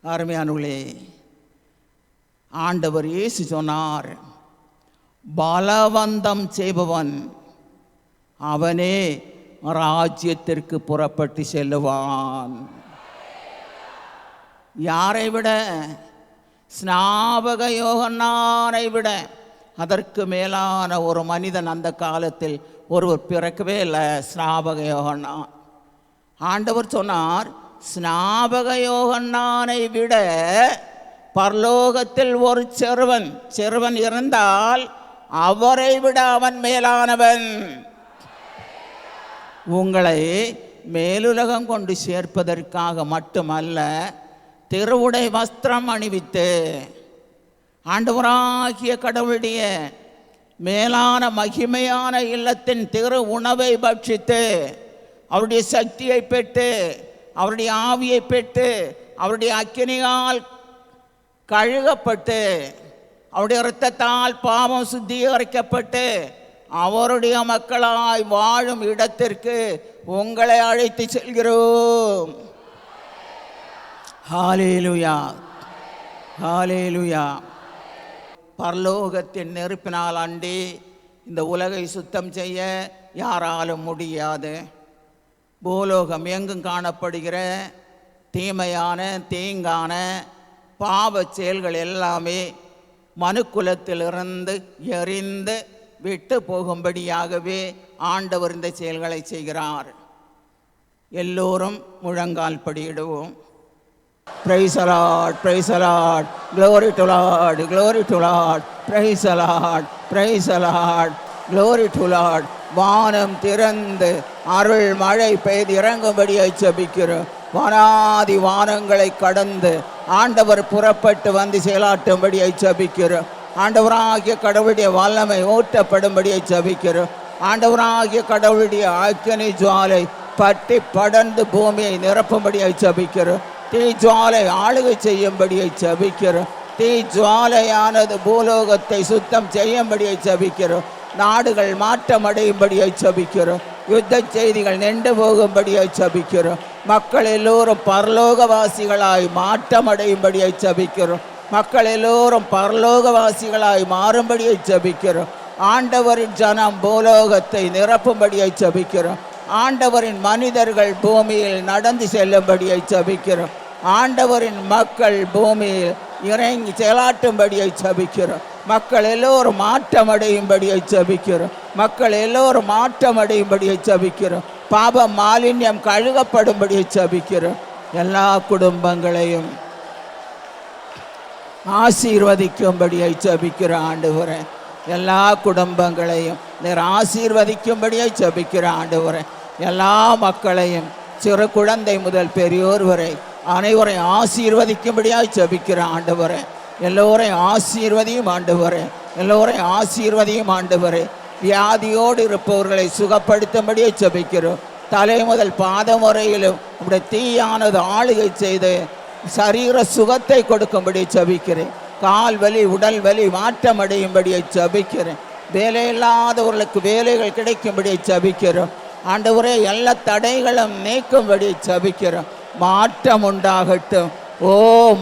அருமையானவர்களே, ஆண்டவர் இயேசு சொன்னார், பலவந்தம் செய்பவன் அவனே ராஜ்யத்திற்கு புறப்பட்டு செல்லுவான். யாரை விட? ஸ்நாபக யோகன்னானை விட அதற்கு மேலான ஒரு மனிதன் அந்த காலத்தில் ஒருவர் பிறக்கவே இல்லை. ஸ்நாபக யோகன்னான். ஆண்டவர் சொன்னார், ஸ்நாபக யோகன்னானை விட பரலோகத்தில் ஒரு சிறுவன் இருந்தால் அவரை விட அவன் மேலானவன். உங்களை மேலுலகம் கொண்டு சேர்ப்பதற்காக மட்டுமல்ல, திருவுடை வஸ்திரம் அணிவித்து ஆண்டவராகிய கடவுளுடைய மேலான மகிமையான இல்லத்தின் திரு உணவை பட்சித்து அவருடைய சக்தியை பெற்று அவருடைய ஆவியை பெற்று அவருடைய அக்கினியால் கழுகப்பட்டு அவருடைய இரத்தத்தால் பாவம் சுத்திகரிக்கப்பட்டு அவருடைய மக்களாய் வாழும் இடத்திற்கு உங்களை அழைத்து செல்கிறோம். ஹல்லேலூயா, ஹல்லேலூயா. பரலோகத்தின் நெருப்பினால் அண்டி இந்த உலகை சுத்தம் செய்ய யாராலும் முடியாது. பூலோகம் எங்கும் காணப்படுகிற தீமையான தீங்கான பாவ செயல்கள் எல்லாமே மனுக்குலத்திலிருந்து எரிந்து விட்டு போகும்படியாகவே ஆண்டவர் இந்த செயல்களை செய்கிறார். எல்லோரும் முழங்கால் படியிடுவோம். Praise the Lord, praise the Lord, glory to Lord, glory to Lord, praise the Lord, praise the Lord, glory to Lord. வானம் திறந்து அருள் மழை பெய்து இறங்கும்படியை ஜெபிக்கிறோம். வானாதி வானங்களை கடந்து ஆண்டவர் புறப்பட்டு வந்து செயலாற்றும்படியை ஜெபிக்கிறோம். ஆண்டவராகிய கடவுளுடைய வல்லமை ஊற்றப்படும்படியை ஜெபிக்கிறோம். ஆண்டவராகிய கடவுளுடைய அக்கினி ஜுவாலை பற்றி படர்ந்து பூமியை நிரப்பும்படியை ஜெபிக்கிறோம். தீ ஜுவாலை ஆளுகை செய்யும்படியை ஜெபிக்கிறோம். தீ ஜுவாலையானது பூலோகத்தை சுத்தம் செய்யும்படியை ஜெபிக்கிறோம். நாடுகள் மாற்றம் அடையும்படியை ஜெபிக்கிறோம். யுத்த செய்திகள் நின்று போகும்படியை ஜெபிக்கிறோம். மக்கள் எல்லோரும் பரலோகவாசிகளாய் மாற்றம் அடையும்படியை ஜெபிக்கிறோம். மக்கள் எல்லோரும் பரலோகவாசிகளாய் மாறும்படியை ஜெபிக்கிறோம். ஆண்டவரின் ஜனம் பூலோகத்தை நிரப்பும்படியை ஜெபிக்கிறோம். ஆண்டவரின் மனிதர்கள் பூமியில் நடந்து செல்லும்படியை ஜெபிக்கிறோம். ஆண்டவரின் மக்கள் பூமியில் இறங்கி செயலாற்றும்படியை ஜெபிக்கிறோம். மக்கள் எல்லோரும் மாற்றம் அடையும்படியை ஜெபிக்கிறோம். மக்கள் எல்லோரும் மாற்றம் அடையும்படியை ஜெபிக்கிறோம். பாப மாலின்யம் கழுகப்படும்படியை ஜெபிக்கிறோம். எல்லா குடும்பங்களையும் ஆசீர்வதிக்கும்படியை ஜெபிக்கிற ஆண்டவரே, எல்லா குடும்பங்களையும் நீர் ஆசீர்வதிக்கும்படியை ஜெபிக்கிற ஆண்டவரே, எல்லா மக்களையும் சிறு குழந்தை முதல் பெரியோர் வரை அனைவரையும் ஆசீர்வதிக்கும்படியாய் ஜெபிக்கிற ஆண்டவரே, எல்லோரையும் ஆசீர்வதியும் ஆண்டவரே, எல்லோரையும் ஆசீர்வதியும் ஆண்டவரே. வியாதியோடு இருப்பவர்களை சுகப்படுத்தும்படியை ஜெபிக்கிறோம். தலை முதல் பாதம் வரையிலும் நம்முடைய தீயானது ஆளுகை செய்து சரீர சுகத்தை கொடுக்கும்படி ஜெபிக்கிறேன். கால் வலி உடல் வலி மாற்றம் அடையும்படியை ஜெபிக்கிறேன். வேலை இல்லாதவர்களுக்கு வேலைகள் கிடைக்கும்படியை ஜெபிக்கிறோம். ஆண்டவரே, எல்லா தடைகளும் நீக்கும்படி ஜெபிக்கிறோம். மாற்றம் உண்டாகட்டும். ஓ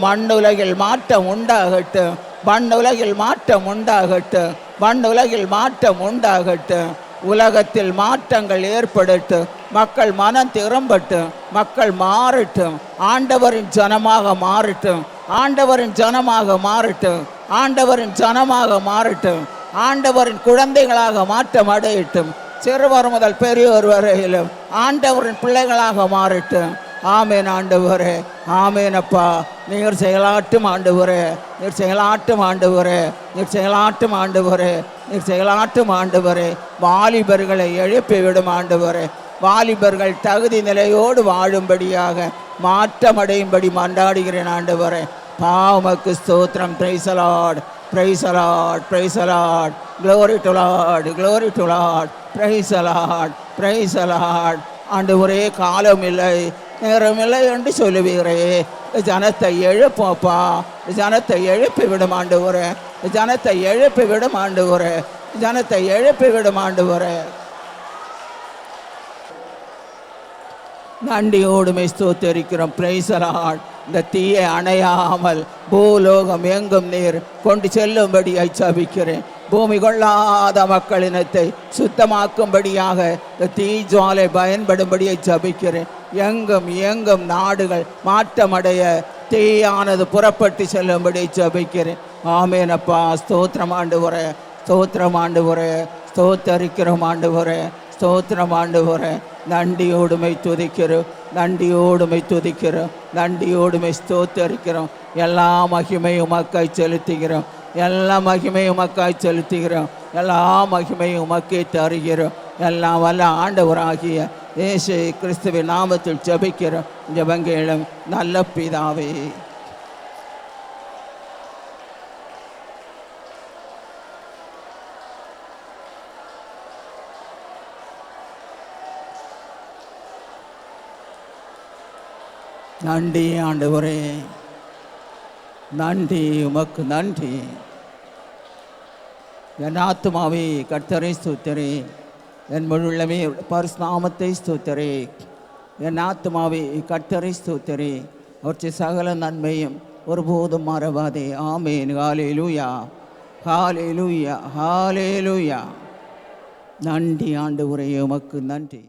மண்ணுலகில் மாற்றம் உண்டாகட்டும். மண்ணுலகில் மாற்றம் உண்டாகட்டும். மண்ணுலகில் மாற்றம் உண்டாகட்டும். உலகத்தில் மாற்றங்கள் ஏற்படட்டும். மக்கள் மனம் திரும்பட்டும். மக்கள் மாறட்டும். ஆண்டவரின் ஜனமாக மாறட்டும். ஆண்டவரின் ஜனமாக மாறட்டும். ஆண்டவரின் ஜனமாக மாறட்டும். ஆண்டவரின் குழந்தைகளாக மாற்றம் அடையட்டும். சிறுவர் முதல் பெரியோர் வரையிலும் ஆண்டவரின் பிள்ளைகளாக மாறட்டும். ஆமேன் ஆண்டவரே, ஆமேன் அப்பா. நீர் செயலாட்டும் ஆண்டவரே, நீர் செயலாட்டும் ஆண்டவரே, நீர் செயலாட்டும் ஆண்டவரே, நீர் செயலாட்டும் ஆண்டவரே. வாலிபர்களை எழுப்பிவிடும் ஆண்டவரே. வாலிபர்கள் தகுதி நிலையோடு வாழும்படியாக மாற்றமடையும்படி மன்றாடுகிறேன் ஆண்டவரே. பாவமக்கு ஸ்தோத்திரம். Praise the Lord, praise the Lord, praise the Lord. glory to Lord, glory to Lord. Praise the Lord, praise the Lord. ஆண்டவரே, காலம் இல்லை நேரம் இல்லை என்று சொல்லுவீரே. ஜனத்தை எழுப்போப்பா, ஜனத்தை எழுப்பி விடும் ஆண்டவரே, ஜனத்தை எழுப்பி விடும் ஆண்டவரே, ஜனத்தை எழுப்பி விடும் ஆண்டவரே. நன்றியோடுமை ஸ்தோத்திரிக்கிறோம். Praise the Lord. இந்த தீயை அணையாமல் பூலோகம் எங்கும் நீர் கொண்டு செல்லும்படி ஜெபிக்கிறேன். பூமி கொள்ளாத மக்களினத்தை சுத்தமாக்கும்படியாக இந்த தீஜ்வாலை பயன்படும்படியை ஜபிக்கிறேன். எங்கும் எங்கும் நாடுகள் மாற்றமடைய தீயானது புறப்பட்டு செல்லும்படி ஜபிக்கிறேன். ஆமேனப்பா. ஸ்தோத்திரம் ஆண்டவரே, ஸ்தோத்திரம் ஆண்டவரே, ஸ்தோத்தரிக்கிறோம் ஆண்டவரே, ஸ்தோத்திரம் ஆண்டவரே. நன்றியோடுமை துதிக்கிறோம், நன்றியோடுமை துதிக்கிறோம், நன்றியோடுமை ஸ்தோத்தரிக்கிறோம். எல்லா மகிமையும் உமக்காய் செலுத்துகிறோம், எல்லா மகிமையும் உமக்காய் செலுத்துகிறோம், எல்லா மகிமையும் உமக்கே தருகிறோம். எல்லாம் வல்ல ஆண்டவராகிய இயேசு கிறிஸ்துவின் நாமத்தில் ஜெபிக்கிறோம் ஜெபங்களும் நல்ல பிதாவே. நன்றி ஆண்டவரே, நன்றி உமக்கு நன்றி. என் ஆத்துமாவே கர்த்தரை ஸ்தோத்திரே, என் முழுள்ளமே பரிசுநாமத்தை ஸ்தோத்திரே. என் ஆத்துமாவே கர்த்தரை ஸ்தோத்திரே, அவற்றை சகல நன்மையும் ஒருபோதும் மறவாதே. ஆமேன். ஹல்லேலூயா, ஹல்லேலூயா, ஹல்லேலூயா. நன்றி ஆண்டவரே, உமக்கு நன்றி.